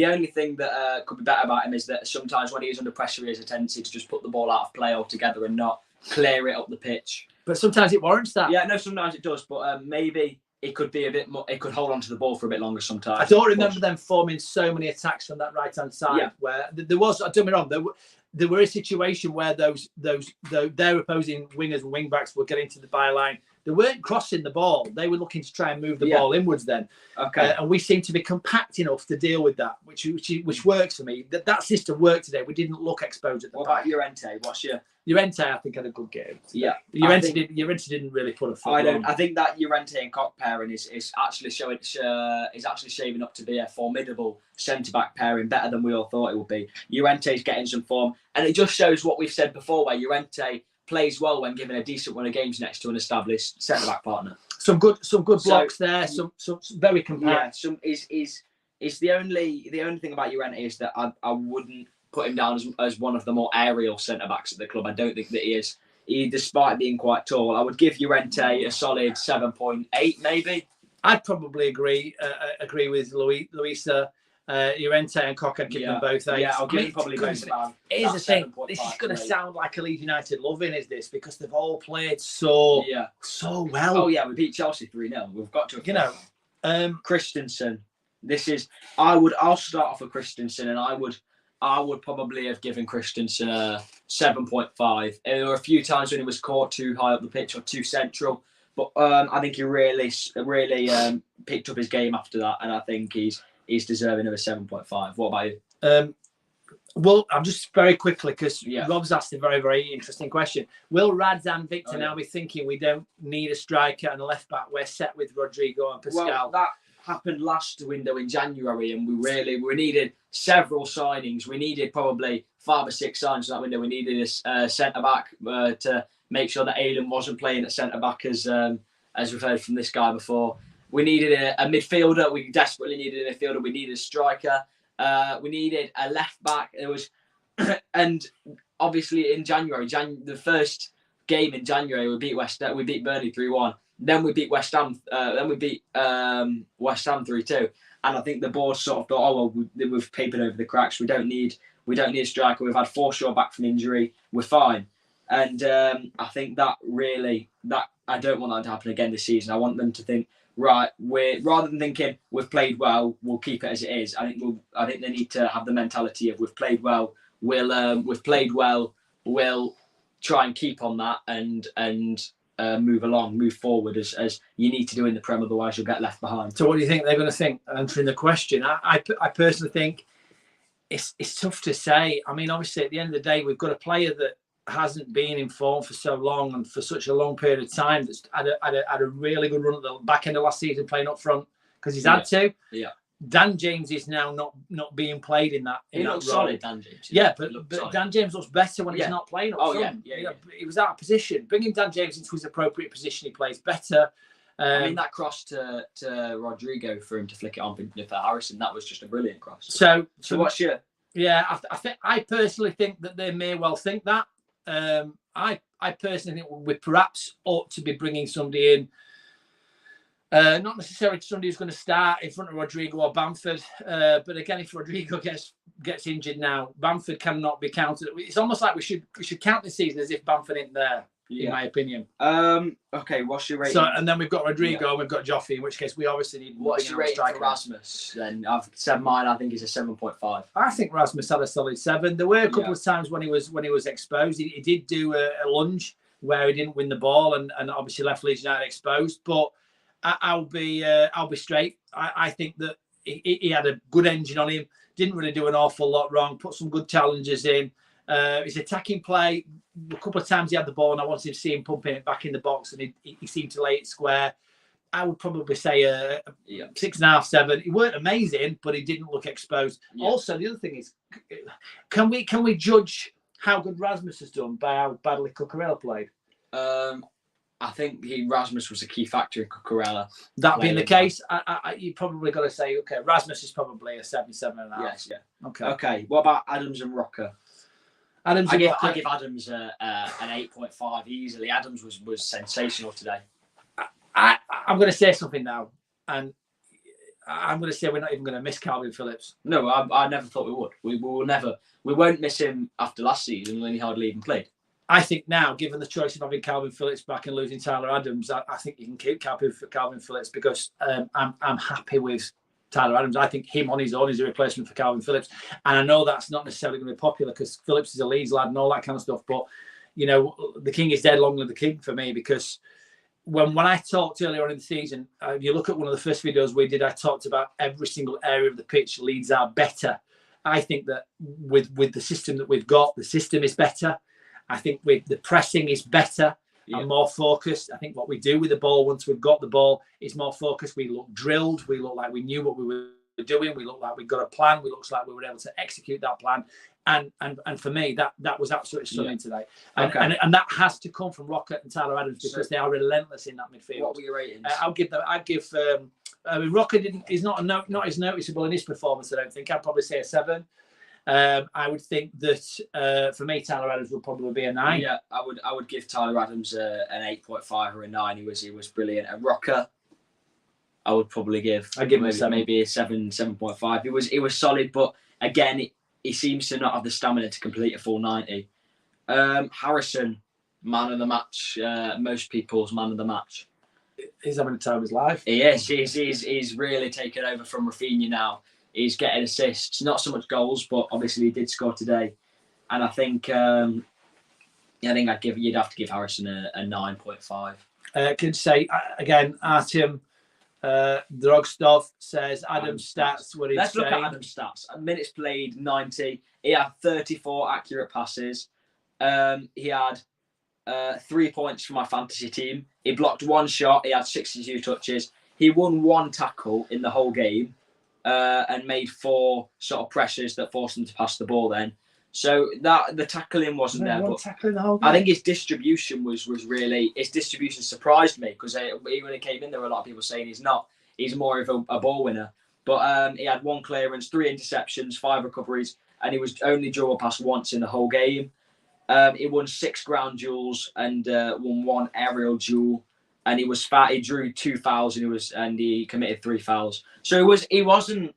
only thing that could be better about him is that sometimes when he is under pressure, he has a tendency to just put the ball out of play altogether and not clear it up the pitch. But sometimes it warrants that. Yeah, no, sometimes it does. But maybe it could be a bit more. It could hold on to the ball for a bit longer sometimes. I don't remember them forming so many attacks from that right-hand side where there was. Don't get me wrong. There were a situation where their opposing wingers and wing backs were getting to the byline. They weren't crossing the ball. They were looking to try and move the ball inwards then. Okay. And we seemed to be compact enough to deal with that, which works for me. That system worked today. We didn't look exposed at the back. What about Llorente? What's your... Llorente, I think, had a good game. Yeah. Llorente didn't really put a foot on. I think that Llorente and Koch pairing is actually shaping up to be a formidable centre-back pairing, better than we all thought it would be. Llorente's getting some form. And it just shows what we've said before, where Llorente plays well when given a decent run of games next to an established centre-back partner. Some good blocks there, some very compact. Yeah, is the only thing about Llorente is that I wouldn't put him down as one of the more aerial centre-backs at the club. I don't think that he is. Despite being quite tall, I would give Llorente a solid 7.8 maybe. I'd probably agree with Luisa. Llorente and Koch, I'd give them both 8. Yeah, I'll give probably both. Here's the thing. This is going to sound like a Leeds United loving, is this? Because they've all played so well. Oh yeah, we beat Chelsea 3-0. We've got to. Christensen. I'll start off with Christensen, and I would probably have given Christensen a 7.5. There were a few times when he was caught too high up the pitch or too central, but I think he really picked up his game after that, and I think he's deserving of a 7.5. What about you? Well, I'm just very quickly, because Rob's asked a very, very interesting question. Will Rads and Victor now be thinking we don't need a striker and a left back? We're set with Rodrigo and Pascal. Well, that happened last window in January, and we needed several signings. We needed probably 5 or 6 signs in that window. We needed a centre back to make sure that Aiden wasn't playing at centre back, as we've heard from this guy before. We needed a midfielder. We desperately needed a midfielder. We needed a striker. We needed a left back. There was, and obviously in January, the first game in January, we beat Burnley 3-1. Then we beat West Ham. West Ham 3-2. And I think the board sort of thought, oh well, we've papered over the cracks. We don't need a striker. We've had Forshaw back from injury. We're fine. And I think that I don't want that to happen again this season. I want them to think, right, rather than thinking we've played well, we'll keep it as it is. I think they need to have the mentality of we've played well. We've played well. We'll try and keep on that and move forward as you need to do in the Prem. Otherwise, you'll get left behind. So, what do you think they're going to think? Answering the question, I personally think it's tough to say. I mean, obviously, at the end of the day, we've got a player that hasn't been in form for so long and for such a long period of time. That's had a really good run at the back end of last season, playing up front because he's had to. Yeah. Dan James is now not being played in that. He looks solid, Dan James. Yeah, but Dan James looks better when he's not playing up front. Yeah. He was out of position. Bringing Dan James into his appropriate position, he plays better. I mean, that cross to Rodrigo for him to flick it on for Aaronson, that was just a brilliant cross. So what's your? Yeah, I personally think that they may well think that. I personally think we perhaps ought to be bringing somebody in. Not necessarily somebody who's going to start in front of Rodrigo or Bamford. But again, if Rodrigo gets injured now, Bamford cannot be counted. It's almost like we should count the season as if Bamford isn't there, in my opinion. Okay, what's your rating? So, and then we've got Rodrigo and we've got Joffrey, in which case we obviously need. What's your rating for Rasmus? Then I've said mine. I think he's a 7.5. I think Rasmus had a solid 7. There were a couple of times when he was exposed. He did do a lunge where he didn't win the ball and obviously left Leeds United exposed, but. I'll be straight. I think that he had a good engine on him. Didn't really do an awful lot wrong. Put some good challenges in. His attacking play. A couple of times he had the ball, and I wanted to see him pumping it back in the box, and he seemed to lay it square. I would probably say a 6.5, 7. He weren't amazing, but he didn't look exposed. Yeah. Also, the other thing is, can we judge how good Rasmus has done by how badly Cucurella played? I think Rasmus was a key factor in Cucurella. That being the case, you probably got to say, okay, Rasmus is probably a 7, 7.5. Yes, yeah. Okay. What about Adams and Rocker? I give Adams an 8.5 easily. Adams was sensational today. I'm going to say something now, and I'm going to say we're not even going to miss Calvin Phillips. No, I never thought we would. We will never. We won't miss him after last season when he hardly even played. I think now, given the choice of having Calvin Phillips back and losing Tyler Adams, I think you can keep Calvin Phillips because I'm happy with Tyler Adams. I think him on his own is a replacement for Calvin Phillips. And I know that's not necessarily going to be popular because Phillips is a Leeds lad and all that kind of stuff. But, you know, the king is dead, long live the king for me, because when I talked earlier on in the season, if you look at one of the first videos we did, I talked about every single area of the pitch. Leeds are better. I think that with the system that we've got, the system is better. I think the pressing is better and more focused. I think what we do with the ball once we've got the ball is more focused. We look drilled. We look like we knew what we were doing. We look like we got a plan. We look like we were able to execute that plan. And for me, that was absolutely stunning today. And that has to come from Rocket and Tyler Adams because they are relentless in that midfield. What were your ratings? I'd give. I mean, Rocket is not as noticeable in his performance. I don't think. I'd probably say a 7. I would think that for me, Tyler Adams would probably be a 9. Yeah, I would give Tyler Adams an 8.5 or a 9. He was brilliant. And Rocker, I would probably give. I'd give him maybe a 7.5. He was solid, but again, he seems to not have the stamina to complete a full 90. Harrison, man of the match. Most people's man of the match. He's having a time of his life. He is. He's really taken over from Rafinha now. He's getting assists, not so much goals, but obviously he did score today. And I think you'd have to give Harrison a 9.5. Could say again, Artem Drogstov says Adam's stats. What he's Let's look at Adam's stats. Minutes played 90. He had 34 accurate passes. He had 3 points for my fantasy team. He blocked 1 shot. He had 62 touches. He won 1 tackle in the whole game. And made 4 sort of pressures that forced them to pass the ball then. So that the tackling wasn't there, but tackling the whole game. I think his distribution was really his distribution surprised me because when he came in, there were a lot of people saying he's not. He's more of a ball winner. But he had 1 clearance, 3 interceptions, 5 recoveries, and he was only drew a pass once in the whole game. He won 6 ground duels and won 1 aerial duel, and he was fat. He drew 2 fouls and he committed 3 fouls. So he wasn't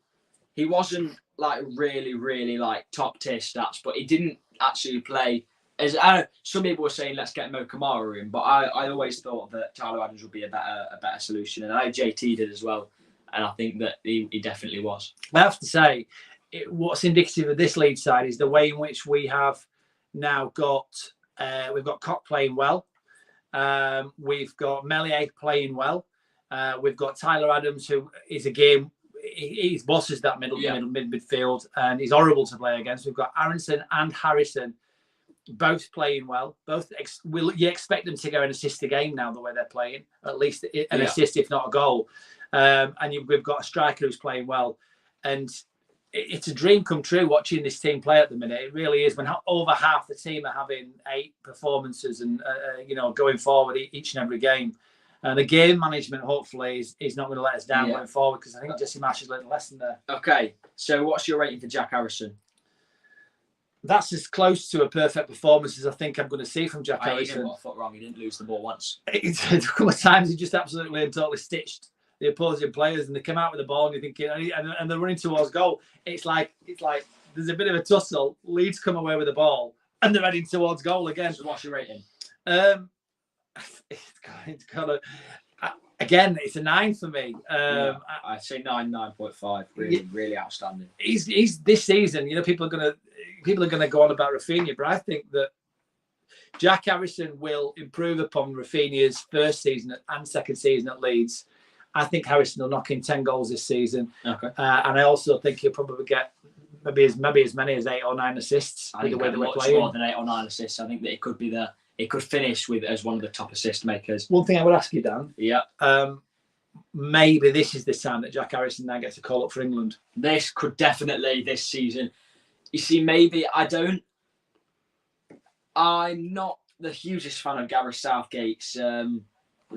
like really like top tier stats, but he didn't actually play as some people were saying. Let's get Mo Kamara in, but I always thought that Tyler Adams would be a better solution, and I know JT did as well, and I think that he definitely was. I have to say, what's indicative of this Leeds side is the way in which we have now got we've got Koch playing well, we've got Melier playing well, we've got Tyler Adams, who is a game. He's bosses that midfield, and he's horrible to play against. We've got Aaronson and Harrison both playing well. You expect them to go and assist the game now the way they're playing, at least an assist if not a goal. And we've got a striker who's playing well, and it's a dream come true watching this team play at the minute. It really is, when over half the team are having 8 performances and going forward each and every game. And the game management, hopefully, is not going to let us down going forward, because I think Jesse Marsh has learned a lesson there. Okay, so what's your rating for Jack Harrison? That's as close to a perfect performance as I think I'm going to see from Jack Harrison. He didn't put a foot wrong. He didn't lose the ball once. A couple of times he just absolutely and totally stitched the opposing players, and they come out with the ball, and you're thinking, and they're running towards goal. It's like there's a bit of a tussle. Leeds come away with the ball, and they're heading towards goal again. So what's your rating? It's kind of again, it's a 9 for me. I'd say 9.5. Really outstanding. He's this season. People are gonna go on about Rafinha, but I think that Jack Harrison will improve upon Rafinha's first season and second season at Leeds. I think Harrison will knock in 10 goals this season. Okay. And I also think he'll probably get maybe as many as 8 or 9 assists. I think the way that we're much playing. more than 8 or 9 assists. I think that it could be it could finish as one of the top assist makers. One thing I would ask you, Dan. Yeah. Maybe this is the time that Jack Harrison now gets a call up for England. This could definitely this season. You see, maybe I'm not the hugest fan of Gareth Southgate's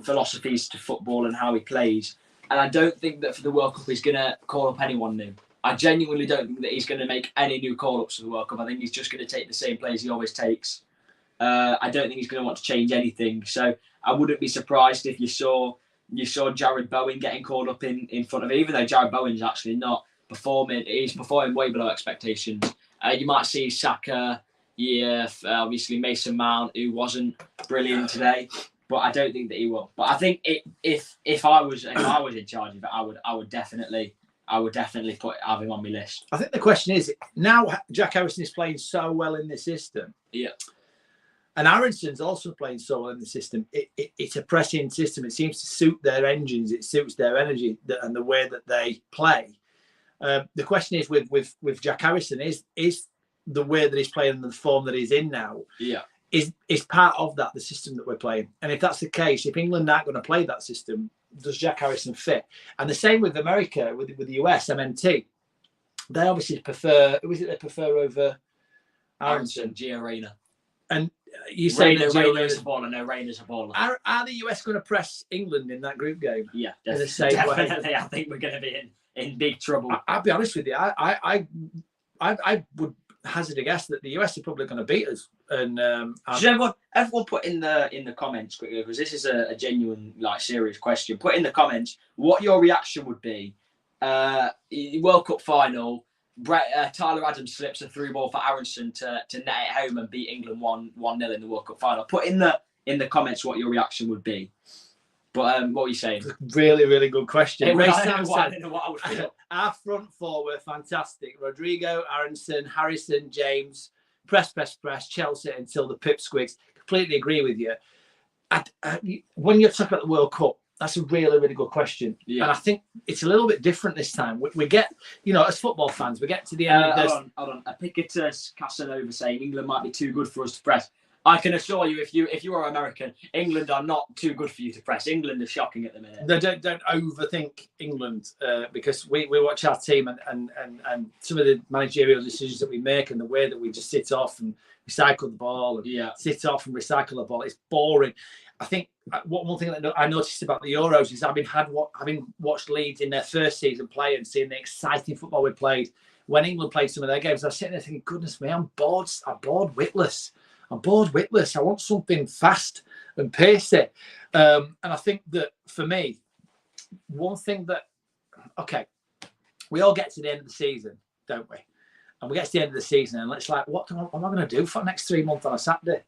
philosophies to football and how he plays. And I don't think that for the World Cup he's going to call up anyone new. I genuinely don't think that he's going to make any new call-ups for the World Cup. I think he's just going to take the same players he always takes. I don't think he's going to want to change anything. So I wouldn't be surprised if you saw Jared Bowen getting called up in front of it, even though Jared Bowen's actually not performing. He's performing way below expectations. You might see Saka, obviously Mason Mount, who wasn't brilliant today, but I don't think that he will. But I think if I was in charge of it, I would definitely have him on my list. I think the question is, now Jack Harrison is playing so well in the system. Yeah. And Aaronson's also playing so well in the system. It's a pressing system. It seems to suit their engines. It suits their energy and the way that they play. The question is with Jack Harrison is the way that he's playing and the form that he's in now. Yeah. Is part of that the system that we're playing. And if that's the case, if England aren't going to play that system, does Jack Harrison fit? And the same with America, with the US, MNT. They obviously prefer. Who is it they prefer over Aaronson? Gio Reyna. And you say that Reyna's a baller. No, Reyna's a baller. Are the US going to press England in that group game? Yeah, definitely. I think we're going to be in big trouble. I'll be honest with you. I would hazard a guess that the US are probably going to beat us. And everyone put in the comments quickly, because this is a genuine, serious question. Put in the comments what your reaction would be. World Cup final. Tyler Adams slips a through ball for Aaronson to net it home and beat England 1-0 in the World Cup final. Put in the comments what your reaction would be. But what were you saying? Really, really good question. I don't know what I would feel. Our front four were fantastic. Rodrigo, Aaronson, Harrison, James. Press, Chelsea until the pipsqueaks. Completely agree with you. When you're talking about the World Cup, that's a really, really good question. Yeah. And I think it's a little bit different this time. We get, as football fans, we get to the end of this. Hold on. Epictetus Casanova saying England might be too good for us to press. I can assure you, if you are American, England are not too good for you to press. England are shocking at the minute. Don't overthink England because we watch our team and some of the managerial decisions that we make and the way that we just sit off and recycle the ball and sit off and recycle the ball. It's boring. I think one thing that I noticed about the Euros is having watched Leeds in their first season play and seeing the exciting football we played when England played some of their games. I was sitting there thinking, goodness me, I'm bored witless. I want something fast and pacey. And I think that for me, one thing that, we all get to the end of the season, don't we? And we get to the end of the season and it's like, what am I going to do for the next 3 months on a Saturday?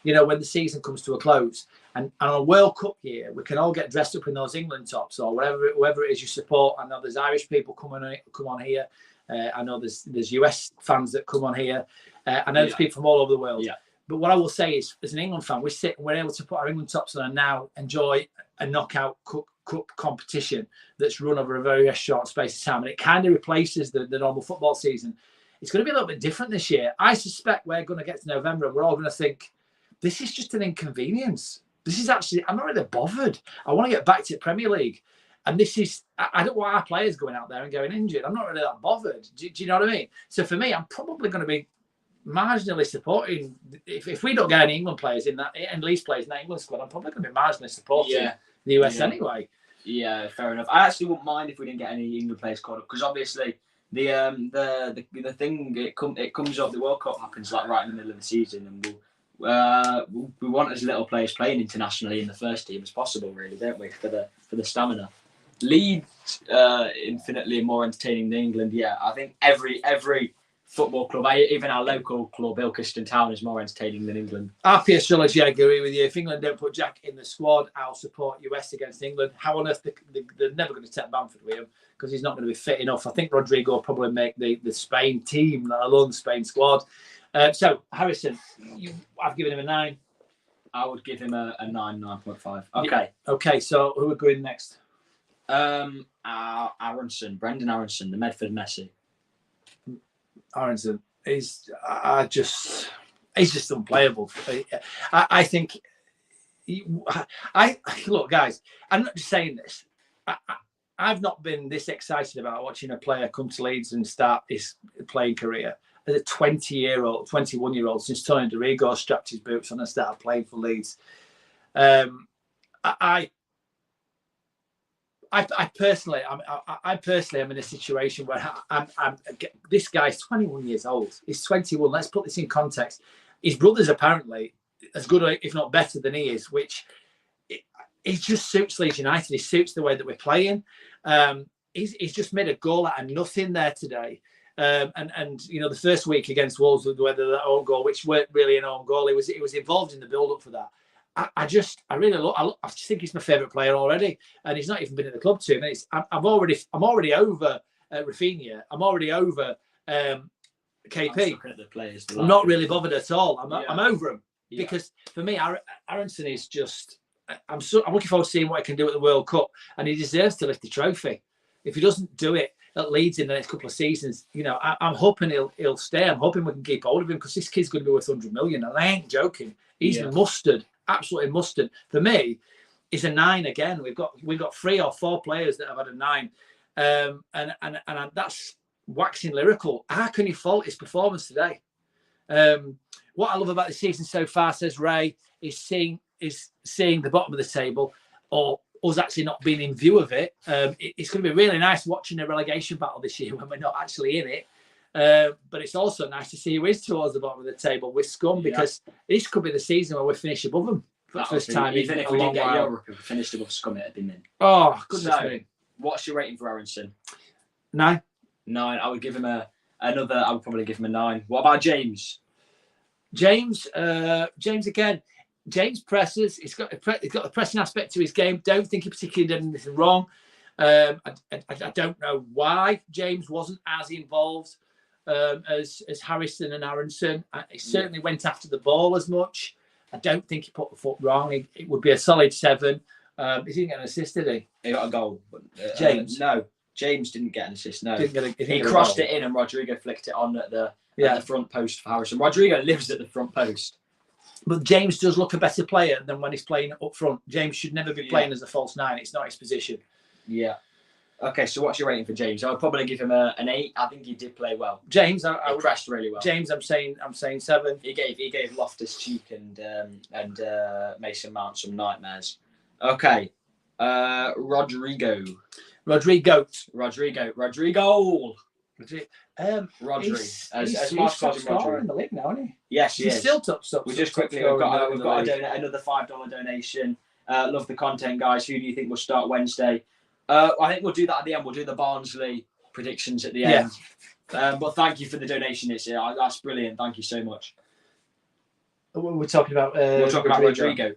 You know, when the season comes to a close. And on a World Cup year, we can all get dressed up in those England tops or whoever it is you support. I know there's Irish people come on here. I know there's US fans that come on here. I know there's people from all over the world. Yeah. But what I will say is, as an England fan, we're able to put our England tops on and now enjoy a knockout cup competition that's run over a very short space of time. And it kind of replaces the normal football season. It's going to be a little bit different this year. I suspect we're going to get to November and we're all going to think, this is just an inconvenience. This is actually, I'm not really bothered. I want to get back to the Premier League. And this is, I don't want our players going out there and going injured. I'm not really that bothered. Do you know what I mean? So for me, I'm probably going to be marginally supporting. If we don't get any England players in that, and Leeds players in that England squad, I'm probably going to be marginally supporting the US anyway. Yeah, fair enough. I actually wouldn't mind if we didn't get any England players called up because obviously the thing it comes up. The World Cup happens like right in the middle of the season, and we want as little players playing internationally in the first team as possible, really, don't we? For the stamina. Leeds infinitely more entertaining than England. Yeah, I think every football club, even our local club, Ilkeston Town, is more entertaining than England. RPS Trilogy, I agree with you. If England don't put Jack in the squad, I'll support US against England. How on earth they're never going to take Bamford with him because he's not going to be fit enough. I think Rodrigo will probably make the Spain team, let alone the Spain squad. So Harrison, I've given him a 9. I would give him a 9.5. Okay. Okay. So who are going next? Aaronson, Brendan Aaronson, the Medford Messi. Aaronson is he's just unplayable. I think. Look, guys. I'm not just saying this. I've not been this excited about watching a player come to Leeds and start his playing career as a 20-year-old, 21-year-old since Tony Rodrigo strapped his boots on and started playing for Leeds. I personally am in a situation where this guy's 21 years old. He's 21. Let's put this in context. His brother's apparently as good, if not better, than he is, which it just suits Leeds United. He suits the way that we're playing. He's just made a goal out of nothing there today. And you know, the first week against Wolves, whether that own goal, which weren't really an own goal, it was involved in the build-up for that. I think he's my favourite player already, and he's not even been in the club 2 minutes. I'm already over Rafinha. I'm already over KP. I'm, at the players I'm not really bothered at all. I'm over him because for me, Aaronson is just. I'm looking forward to seeing what he can do at the World Cup, and he deserves to lift the trophy. If he doesn't do it at Leeds in the next couple of seasons, you know, I'm hoping he'll stay. I'm hoping we can keep hold of him because this kid's going to be worth 100 million, and I ain't joking. He's mustard. Absolutely mustard. For me, it's a 9 again. We've got 3 or 4 players that have had a 9, and that's waxing lyrical. How can you fault his performance today? What I love about the season so far, says Ray, is seeing the bottom of the table, or us actually not being in view of it. It's going to be really nice watching a relegation battle this year when we're not actually in it. But it's also nice to see who is towards the bottom of the table with Scum, because this could be the season where we finish above them for the first time. Even if we didn't get Europe, if we finished above Scum, it'd been in. Oh, goodness me. What's your rating for Aaronson? 9. 9. I would give him I would probably give him a 9. What about James? James again. James presses. He's got a pressing aspect to his game. Don't think he particularly did anything wrong. I don't know why James wasn't as involved as Harrison and Aaronson. He certainly went after the ball as much. I don't think he put the foot wrong. It would be a solid 7. He didn't get an assist, did he? He got a goal. James? No. James didn't get an assist, no. He crossed it in and Rodrigo flicked it on at the front post for Harrison. Rodrigo lives at the front post. But James does look a better player than when he's playing up front. James should never be playing as a false 9. It's not his position. Yeah. Okay, so what's your rating for James? I would probably give him an 8. I think he did play well. James, I pressed really well. James, I'm saying 7. He gave Loftus-Cheek and Mason Mount some nightmares. Okay, Rodrigo. Rodrigo. Rodri. He's top scorer in the league now, isn't he? Yes, he's still top. We just quickly we've got another $5 donation. Love the content, guys. Who do you think will start Wednesday? I think we'll do that at the end. We'll do the Barnsley predictions at the end. But thank you for the donation. That's brilliant. Thank you so much. We're talking about Rodrigo.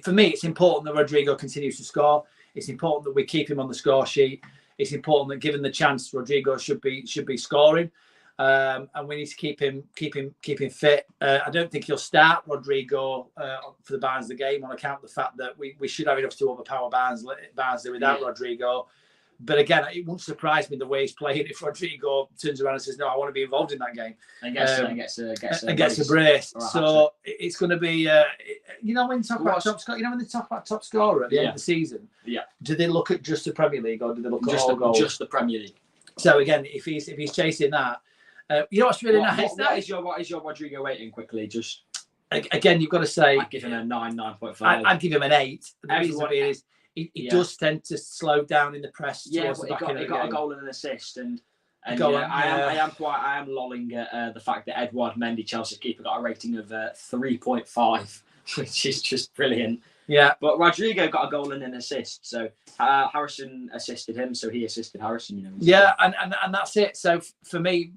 For me, it's important that Rodrigo continues to score. It's important that we keep him on the score sheet. It's important that, given the chance, Rodrigo should be scoring, and we need to keep him fit. I don't think he'll start Rodrigo for the Barnsley game on account of the fact that we should have enough to overpower Barnsley without Rodrigo. But again, it won't surprise me the way he's playing if Rodrigo turns around and says, "No, I want to be involved in that game," and gets a brace. So it's going to be, when they talk about top scorer, when they talk about top scorer at the end of the season, do they look at just the Premier League or do they look at all goals? Just the Premier League. So again, if he's chasing that, what's really nice. What is your Rodrigo rating quickly? Just again, you've got to say, I'd give him a 9.5. I'd give him an 8. The reason being is he does tend to slow down in the press. Yeah, but he got a goal and an assist, and I am lolling at the fact that Edouard Mendy, Chelsea keeper, got a rating of 3.5, which is just brilliant. Yeah, but Rodrigo got a goal and an assist, so Harrison assisted him, so he assisted Harrison. Yeah, and that's it. So for me,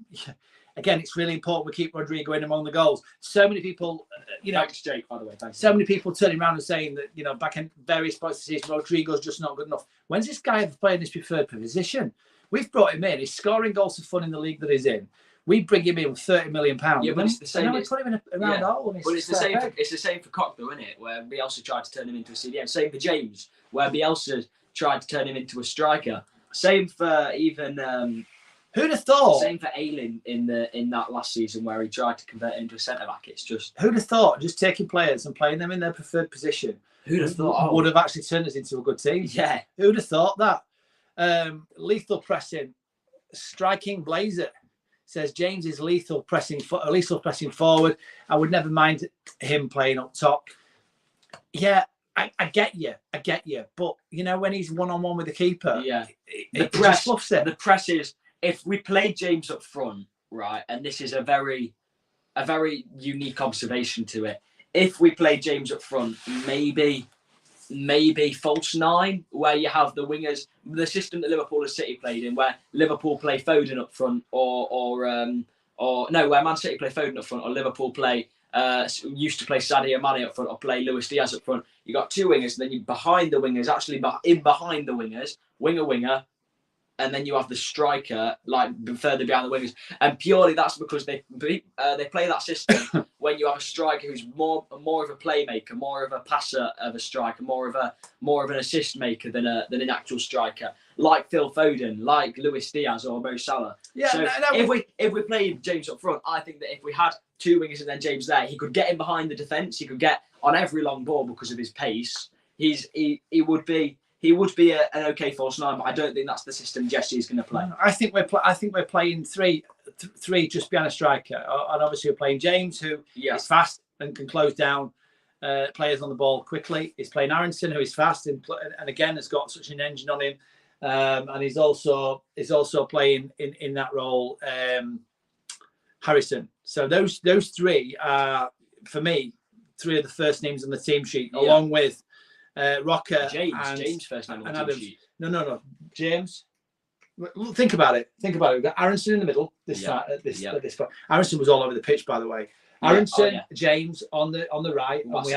again, it's really important we keep Rodrigo in among the goals. So many people, Thanks, Jake, by the way. Thanks. So many people turning around and saying that, back in various points of the season, Rodrigo's just not good enough. When's this guy ever playing his preferred position? We've brought him in. He's scoring goals for fun in the league that he's in. We bring him in with £30 million. Yeah, but it's the same. We put him in a round hole. But it's the same. It's the same for Cock, though, isn't it? Where Bielsa tried to turn him into a CDM. Same for James, where Bielsa tried to turn him into a striker. Same for even. Who'd have thought? Same for Aylin in that last season where he tried to convert it into a centre back. It's just who'd have thought just taking players and playing them in their preferred position. Who'd have thought would have actually turned us into a good team? Yeah, who'd have thought that? Lethal pressing, striking blazer. Says James is lethal pressing forward. I would never mind him playing up top. Yeah, I get you. But when he's 1-on-1 with the keeper, the press is. If we play James up front, right, and this is a very unique observation to it. If we play James up front, maybe false 9, where you have the wingers, the system that Liverpool and City played in, where Liverpool play Foden up front, or where Man City play Foden up front, or Liverpool play used to play Sadio Mane up front, or play Luis Diaz up front. You got 2 wingers, and then you behind the wingers, actually in behind the wingers, winger. And then you have the striker like further behind the wingers, and purely that's because they play that system when you have a striker who's more of a playmaker, more of a passer of a striker, more of an assist maker than an actual striker, like Phil Foden, like Luis Diaz or Mo Salah. Yeah. So if we played James up front, I think that if we had 2 wingers and then James there, he could get in behind the defence. He could get on every long ball because of his pace. He would be an okay false 9, but I don't think that's the system Jesse is going to play. I think we're playing three just behind a striker, and obviously we're playing James, who is fast and can close down players on the ball quickly. He's playing Aaronson, who is fast and again has got such an engine on him, and he's also playing in that role Harrison. So those 3 are, for me, 3 of the first names on the team sheet, along with Rocker, James first name on the team sheet. No, James. Think about it. We've got Aaronson in the middle. This point. Aaronson was all over the pitch, by the way. Aaronson, James on the right. What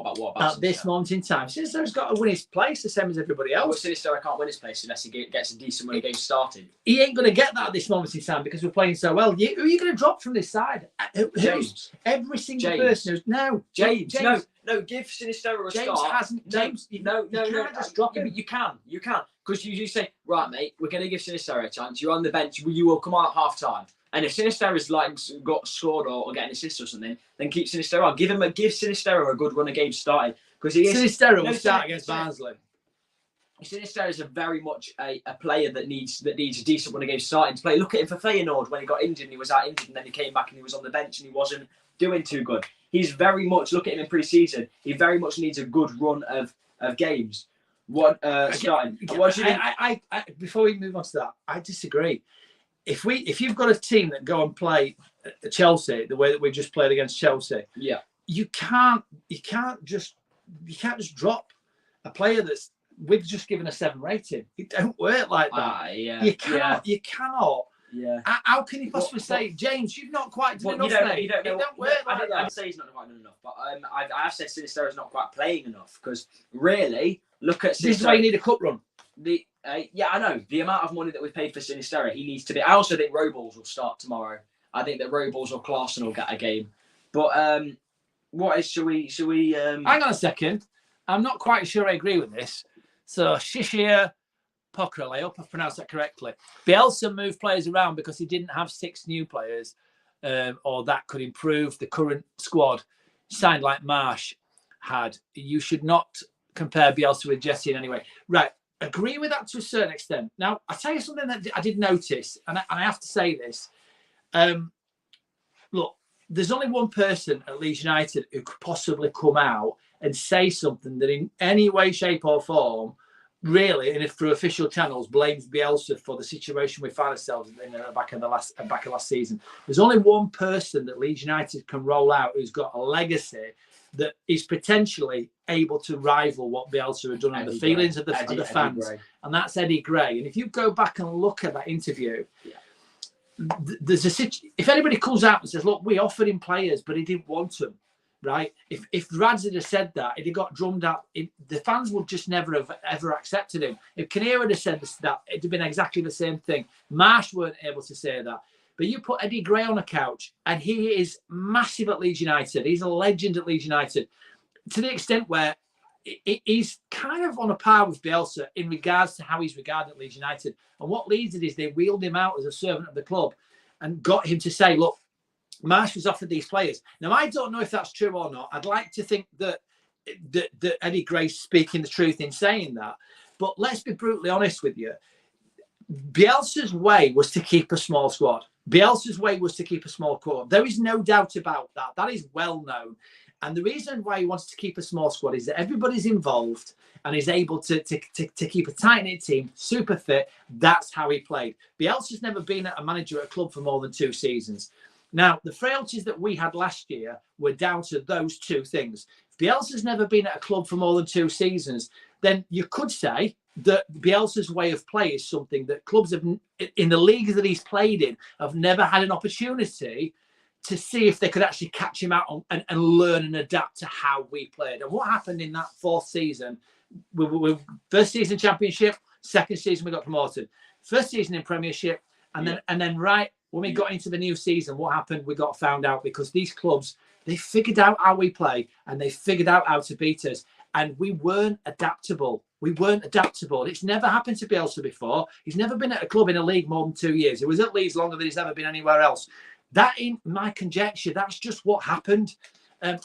about at this moment in time? Sinisterra's got to win his place the same as everybody else. Well, Sinisterra can't win his place unless he gets a decent when the game's started. He ain't going to get that at this moment in time because we're playing so well. Who are you going to drop from this side? James. Every single person who's James. No, give Sinisterra a start. James, you can't just drop him. You can. Because you say, right, mate, we're going to give Sinisterra a chance. You're on the bench. You will come on at half time. And if Sinisterra's like got scored or getting assists or something, then keep Sinisterra on. Give Sinisterra a good run of games starting, because he is. Sinisterra will start against Barnsley. Sinisterra is very much a player that needs a decent run of games starting to play. Look at him for Feyenoord when he got injured and he was out injured, and then he came back and he was on the bench and he wasn't doing too good. He's very much, look at him in pre-season, he very much needs a good run of games. Starting. What do you think? Before we move on to that, I disagree. If you've got a team that go and play at Chelsea the way that we just played against Chelsea, yeah, you can't just drop a player that's we've just given a 7 rating. It don't work like that. Yeah. You cannot. You cannot. Yeah. How can you possibly say, James, you've not quite done enough, mate? You don't know. It don't work like that. I'd say he's not quite done enough, but I have said Sinisterra's not quite playing enough, because really, look at Sinisterra. This is why you need a cup run. Yeah, I know. The amount of money that we've paid for Sinisterra, he needs to be. I also think Robles will start tomorrow. I think that Robles or Klaassen will get a game. But should we hang on a second. I'm not quite sure I agree with this. So Shishir Pokrel, I hope I've pronounced that correctly. Bielsa moved players around because he didn't have 6 new players, or that could improve the current squad. Signed like Marsh had. You should not compare Bielsa with Jesse in any way. Right. Agree with that to a certain extent. Now, I'll tell you something that I did notice, and I have to say this. Look, there's only one person at Leeds United who could possibly come out and say something that in any way, shape or form, really, and if through official channels, blames Bielsa for the situation we find ourselves in the back of last season. There's only one person that Leeds United can roll out who's got a legacy that is potentially able to rival what Bielsa had done and the feelings of the fans, and that's Eddie Gray. And if you go back and look at that interview, there's if anybody comes out and says, "Look, we offered him players, but he didn't want them," right? If Rads had said that, if he got drummed out, the fans would just never have ever accepted him. If Kinnear had said that, it'd have been exactly the same thing. Marsh weren't able to say that. But you put Eddie Gray on a couch, and he is massive at Leeds United. He's a legend at Leeds United, to the extent where he's kind of on a par with Bielsa in regards to how he's regarded at Leeds United. And what Leeds did is they wheeled him out as a servant of the club and got him to say, look, Marsh was offered these players. Now, I don't know if that's true or not. I'd like to think that Eddie Gray's speaking the truth in saying that. But let's be brutally honest with you. Bielsa's way was to keep a small squad. Bielsa's way was to keep a small core. There is no doubt about that. That is well known. And the reason why he wants to keep a small squad is that everybody's involved and is able to keep a tight-knit team, super fit. That's how he played. Bielsa's never been a manager at a club for more than 2 seasons. Now, the frailties that we had last year were down to those 2 things. If Bielsa's never been at a club for more than 2 seasons, then you could say that Bielsa's way of play is something that clubs have, in the leagues that he's played in, have never had an opportunity to see if they could actually catch him out and learn and adapt to how we played. And what happened in that 4th season, we first season Championship, 2nd season we got promoted, 1st season in Premiership, and then right when we got into the new season, what happened? We got found out because these clubs, they figured out how we play and they figured out how to beat us. And we weren't adaptable. It's never happened to Bielsa before. He's never been at a club in a league more than 2 years. He was at Leeds longer than he's ever been anywhere else. That ain't my conjecture. That's just what happened.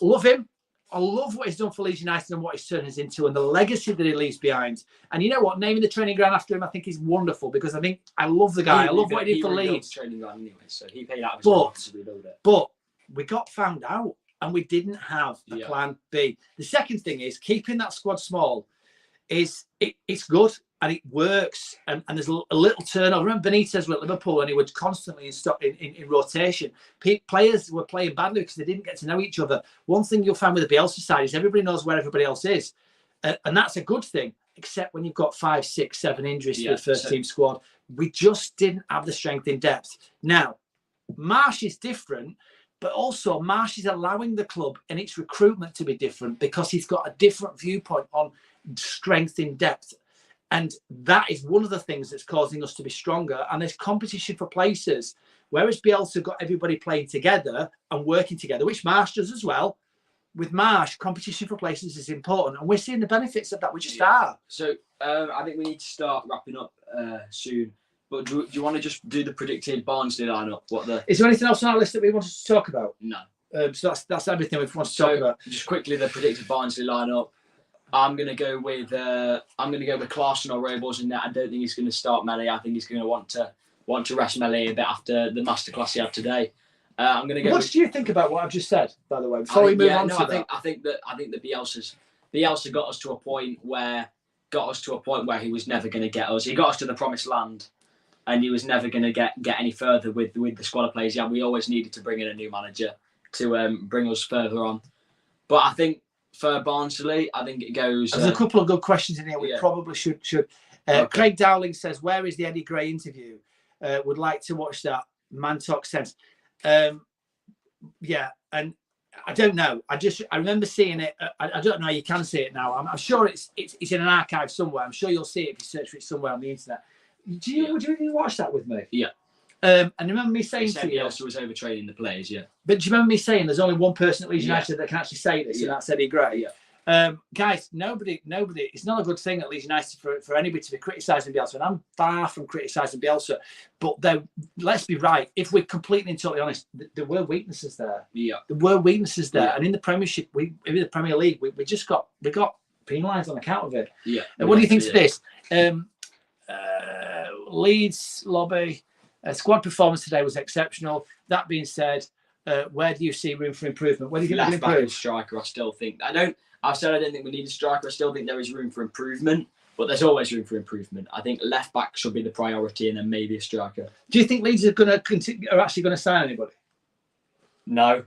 Love him. I love what he's done for Leeds United and what he's turned us into and the legacy that he leaves behind. And you know what? Naming the training ground after him, I think is wonderful because I love the guy. I love what he did for Leeds. Training ground anyway, so he paid out of his money to rebuild it. But we got found out. And we didn't have a plan B. The second thing is keeping that squad small it's good and it works. And there's a little turnover. Remember Benitez were at Liverpool and he was constantly in rotation. Players were playing badly because they didn't get to know each other. One thing you'll find with the Bielsa side is everybody knows where everybody else is. And that's a good thing, except when you've got 5, 6, 7 injuries to the first team squad. We just didn't have the strength in depth. Now, Marsh is different. But also, Marsh is allowing the club and its recruitment to be different because he's got a different viewpoint on strength in depth. And that is one of the things that's causing us to be stronger. And there's competition for places. Whereas Bielsa got everybody playing together and working together, which Marsh does as well. With Marsh, competition for places is important. And we're seeing the benefits of that. We just are. So I think we need to start wrapping up soon. But do you want to just do the predicted Barnsley lineup? Is there anything else on our list that we wanted to talk about? No. So that's everything we want to talk about. Just quickly, the predicted Barnsley lineup. I'm gonna go with Klaassen or Robles in net. I don't think he's going to start Melly. I think he's going to want to rest Melly a bit after the masterclass he had today. I'm going to go. What do you think about what I've just said? By the way, before we move on to that, I think that Bielsa got us to a point where he was never going to get us. He got us to the promised land, and he was never going to get any further with the squad of players. Yeah, we always needed to bring in a new manager to bring us further on. But I think for Barnsley, I think it goes. There's a couple of good questions in here. We probably should. Okay. Craig Dowling says, "Where is the Eddie Gray interview? Would like to watch that. Man talk sense." Yeah, and I don't know. I remember seeing it. I don't know. You can see it now. I'm sure it's in an archive somewhere. I'm sure you'll see it if you search for it somewhere on the internet. Would you watch that with me? Yeah. And remember me saying to you, Bielsa was overtraining the players. Yeah. But do you remember me saying there's only one person at Leeds United that can actually say this, and that's Eddie Gray? Yeah. Guys, nobody. It's not a good thing at Leeds United for anybody to be criticising Bielsa, and I'm far from criticising Bielsa. But let's be right. If we're completely and totally honest, there were weaknesses there. Yeah, there were weaknesses there, yeah. And in the Premiership, in the Premier League, we got penalised on account of it. Yeah. And what do you think to this? Leeds lobby squad performance today was exceptional. That being said, where do you see room for improvement? Where do you think left back and striker? I still think I've said I don't think we need a striker. I still think there is room for improvement, but there's always room for improvement. I think left back should be the priority, and then maybe a striker. Do you think Leeds are going to continue? Are actually going to sign anybody? No.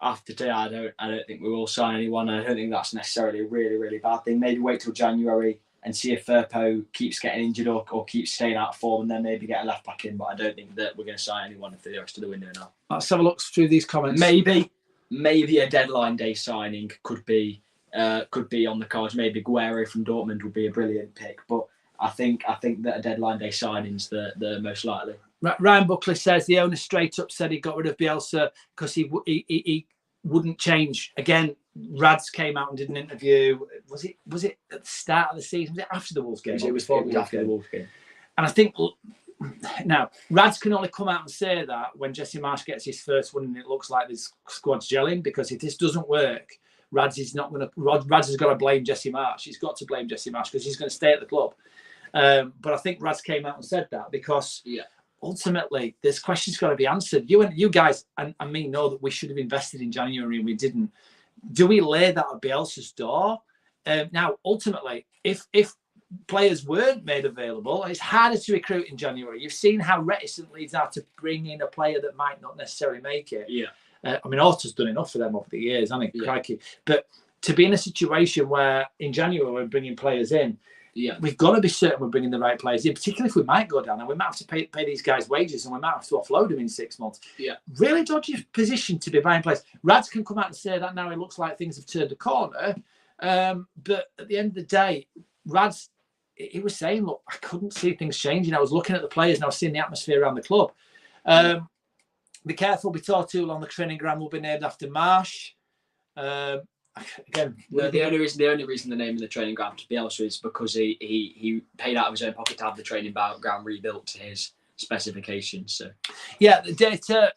After today, I don't think we will sign anyone. I don't think that's necessarily a really, really bad thing. Maybe wait till January and see if Firpo keeps getting injured or keeps staying out of form, and then maybe get a left back in. But I don't think that we're going to sign anyone for the rest of the window now. Let's have a look through these comments. Maybe a deadline day signing could be on the cards. Maybe Guerrero from Dortmund would be a brilliant pick, but I think that a deadline day signing's the most likely. Ryan Buckley says the owner straight up said he got rid of Bielsa because he wouldn't change. Again, Rads came out and did an interview. Was it at the start of the season? Was it after the Wolves game? It was after the Wolves game. And I think now Rads can only come out and say that when Jesse Marsch gets his first win and it looks like this squad's gelling, because if this doesn't work, Rads has got to blame Jesse Marsch. He's got to blame Jesse Marsch because he's going to stay at the club. But I think Rads came out and said that because ultimately this question's got to be answered. You guys and me know that we should have invested in January and we didn't. Do we lay that at Bielsa's door? Now, ultimately, if players weren't made available, it's harder to recruit in January. You've seen how reticent Leeds are to bring in a player that might not necessarily make it. Yeah. I mean, Otto's done enough for them over the years, hasn't he? Yeah. Crikey. But to be in a situation where in January we're bringing players in, we've got to be certain we're bringing the right players in, particularly if we might go down and we might have to pay these guys wages and we might have to offload them in 6 months. Yeah. Really dodgy position to be buying players. Rads can come out and say that now it looks like things have turned a corner. But at the end of the day, Rads, he was saying, look, I couldn't see things changing. I was looking at the players and I was seeing the atmosphere around the club. Be careful, before too long, the training ground will be named after Marsch. Again, the only reason the name of the training ground to Bielsa is because he paid out of his own pocket to have the training ground rebuilt to his specifications. So the data,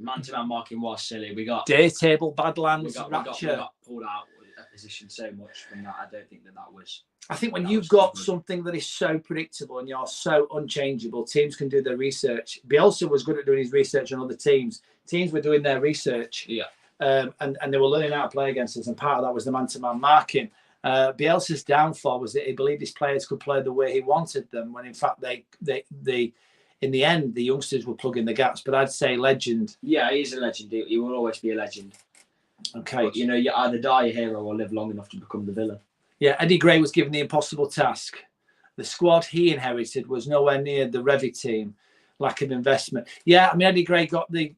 man-to-man marking was silly. We got day table, Badlands, we got pulled out of a position so much from that. I don't think that was. I think when you've got something that is so predictable and you're so unchangeable, teams can do their research. Bielsa was good at doing his research on other teams. Teams were doing their research. Yeah. And they were learning how to play against us, and part of that was the man-to-man marking. Bielsa's downfall was that he believed his players could play the way he wanted them, when in fact they in the end the youngsters were plugging the gaps. But I'd say legend. Yeah, he's a legend. He will always be a legend. Okay, but, you either die a hero or live long enough to become the villain. Yeah, Eddie Gray was given the impossible task. The squad he inherited was nowhere near the Revy team. Lack of investment. Yeah, I mean Eddie Gray got the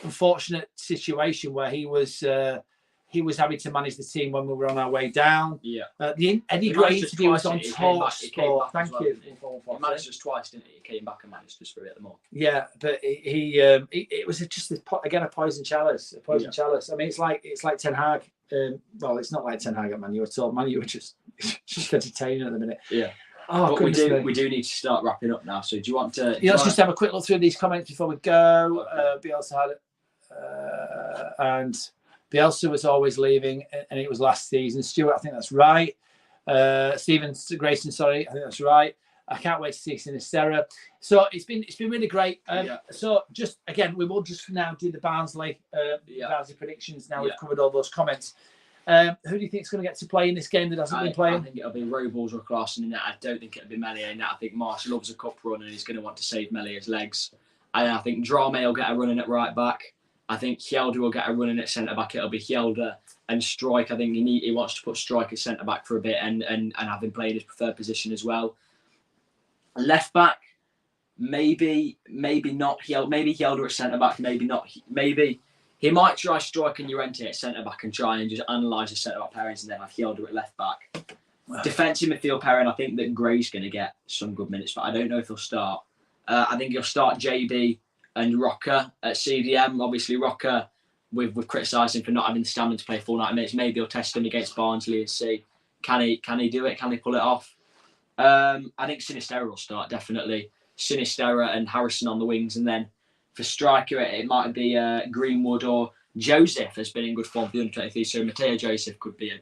unfortunate situation where he was having to manage the team when we were on our way down. Yeah. The Eddie Gray interview was on Talk Sport. Thank you. He managed us twice, didn't he? He came back and managed us for a bit more. Yeah, but it was just a poison chalice. A poison chalice. I mean, it's like Ten Hag. Well, it's not like Ten Hag at Man U at all. Man U were just entertaining at the minute. Yeah. Oh, but we do need to start wrapping up now. So do you want to? Let's just have a quick look through these comments before we go. Bielsa had it, and Bielsa was always leaving, and it was last season. Stuart, I think that's right. Stephen Grayson, sorry, I think that's right. I can't wait to see Sinisterra. So it's been really great. So just again, we will just now do the Barnsley predictions. Now we've covered all those comments. Who do you think is going to get to play in this game that hasn't been playing? I think it'll be Robles or Clarkson in that. I don't think it'll be Meslier in that. I think Marsh loves a cup run and he's going to want to save Melior's legs. And I think Drame will get a run in at right back. I think Hjelde will get a run in at centre back. It'll be Hjelde and Strike. I think he wants to put Strike at centre back for a bit and have him play in his preferred position as well. Left back, maybe not Hjelde. Maybe Hjelde at centre back. Maybe not. Maybe. He might try Strike and Llorente at centre-back and try and just analyse the centre-back pairings and then have Hjelde at left-back. Defensive midfield pairing, I think that Gray's going to get some good minutes, but I don't know if he'll start. I think he'll start JB and Rocker at CDM. Obviously, Rocker, we've criticised him for not having the stamina to play full 90 minutes. Maybe he'll test him against Barnsley and see, can he do it? Can he pull it off? I think Sinisterra will start, definitely. Sinisterra and Harrison on the wings, and then for striker, it might be Greenwood or Joseph has been in good form for the under-23, so Mateo Joseph could be a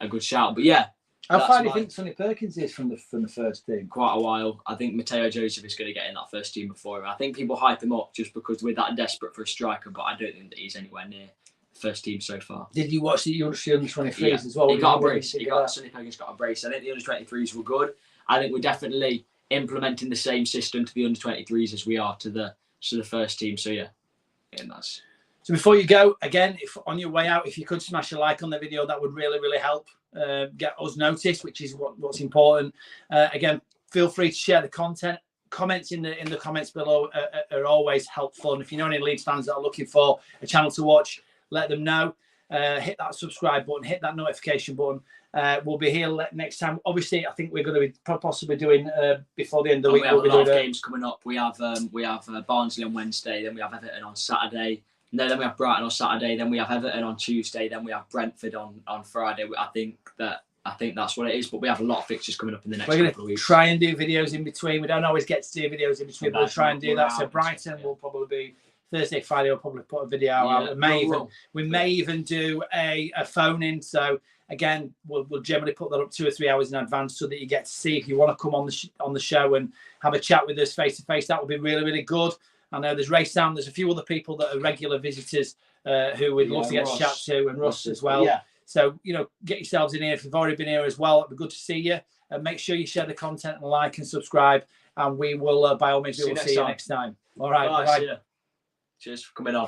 good shout. But yeah, how far do you think Sonny Perkins is from the first team? Quite a while. I think Mateo Joseph is going to get in that first team before him. I think people hype him up just because we're that desperate for a striker, but I don't think that he's anywhere near the first team so far. Did you watch the under-23s as well? He got a brace. Sonny Perkins got a brace. I think the under-23s were good. I think we're definitely implementing the same system to the under-23s as we are to the first team. So yeah, that's. So before you go, again, if on your way out, if you could smash a like on the video, that would really help get us noticed, which is what's important. Again, feel free to share the content. Comments in the comments below are always helpful. And if you know any Leeds fans that are looking for a channel to watch, let them know. Hit that subscribe button, hit that notification button. We'll be here next time. Obviously, I think we're going to be possibly doing before the end of the week. We have a lot of games coming up. We have Barnsley on Wednesday, then we have Everton on Saturday. No, then we have Brighton on Saturday. Then we have Everton on Tuesday. Then we have Brentford on Friday. I think that's what it is. But we have a lot of fixtures coming up in the next couple of weeks. Try and do videos in between. We don't always get to do videos in between, but we'll try and do that. So Brighton will probably be Thursday, Friday. We'll probably put a video out. We may even do a phone in. So again, we'll generally put that up 2 or 3 hours in advance so that you get to see if you want to come on the show and have a chat with us face to face. That would be really good. I know there's Ray Sam. There's a few other people that are regular visitors who we'd love to get to chat to, and Russ as well. Yeah. So get yourselves in here. If you've already been here as well, it'd be good to see you. And make sure you share the content and like and subscribe. And we will, by all means, see you next time. All right. Bye. Cheers for coming on.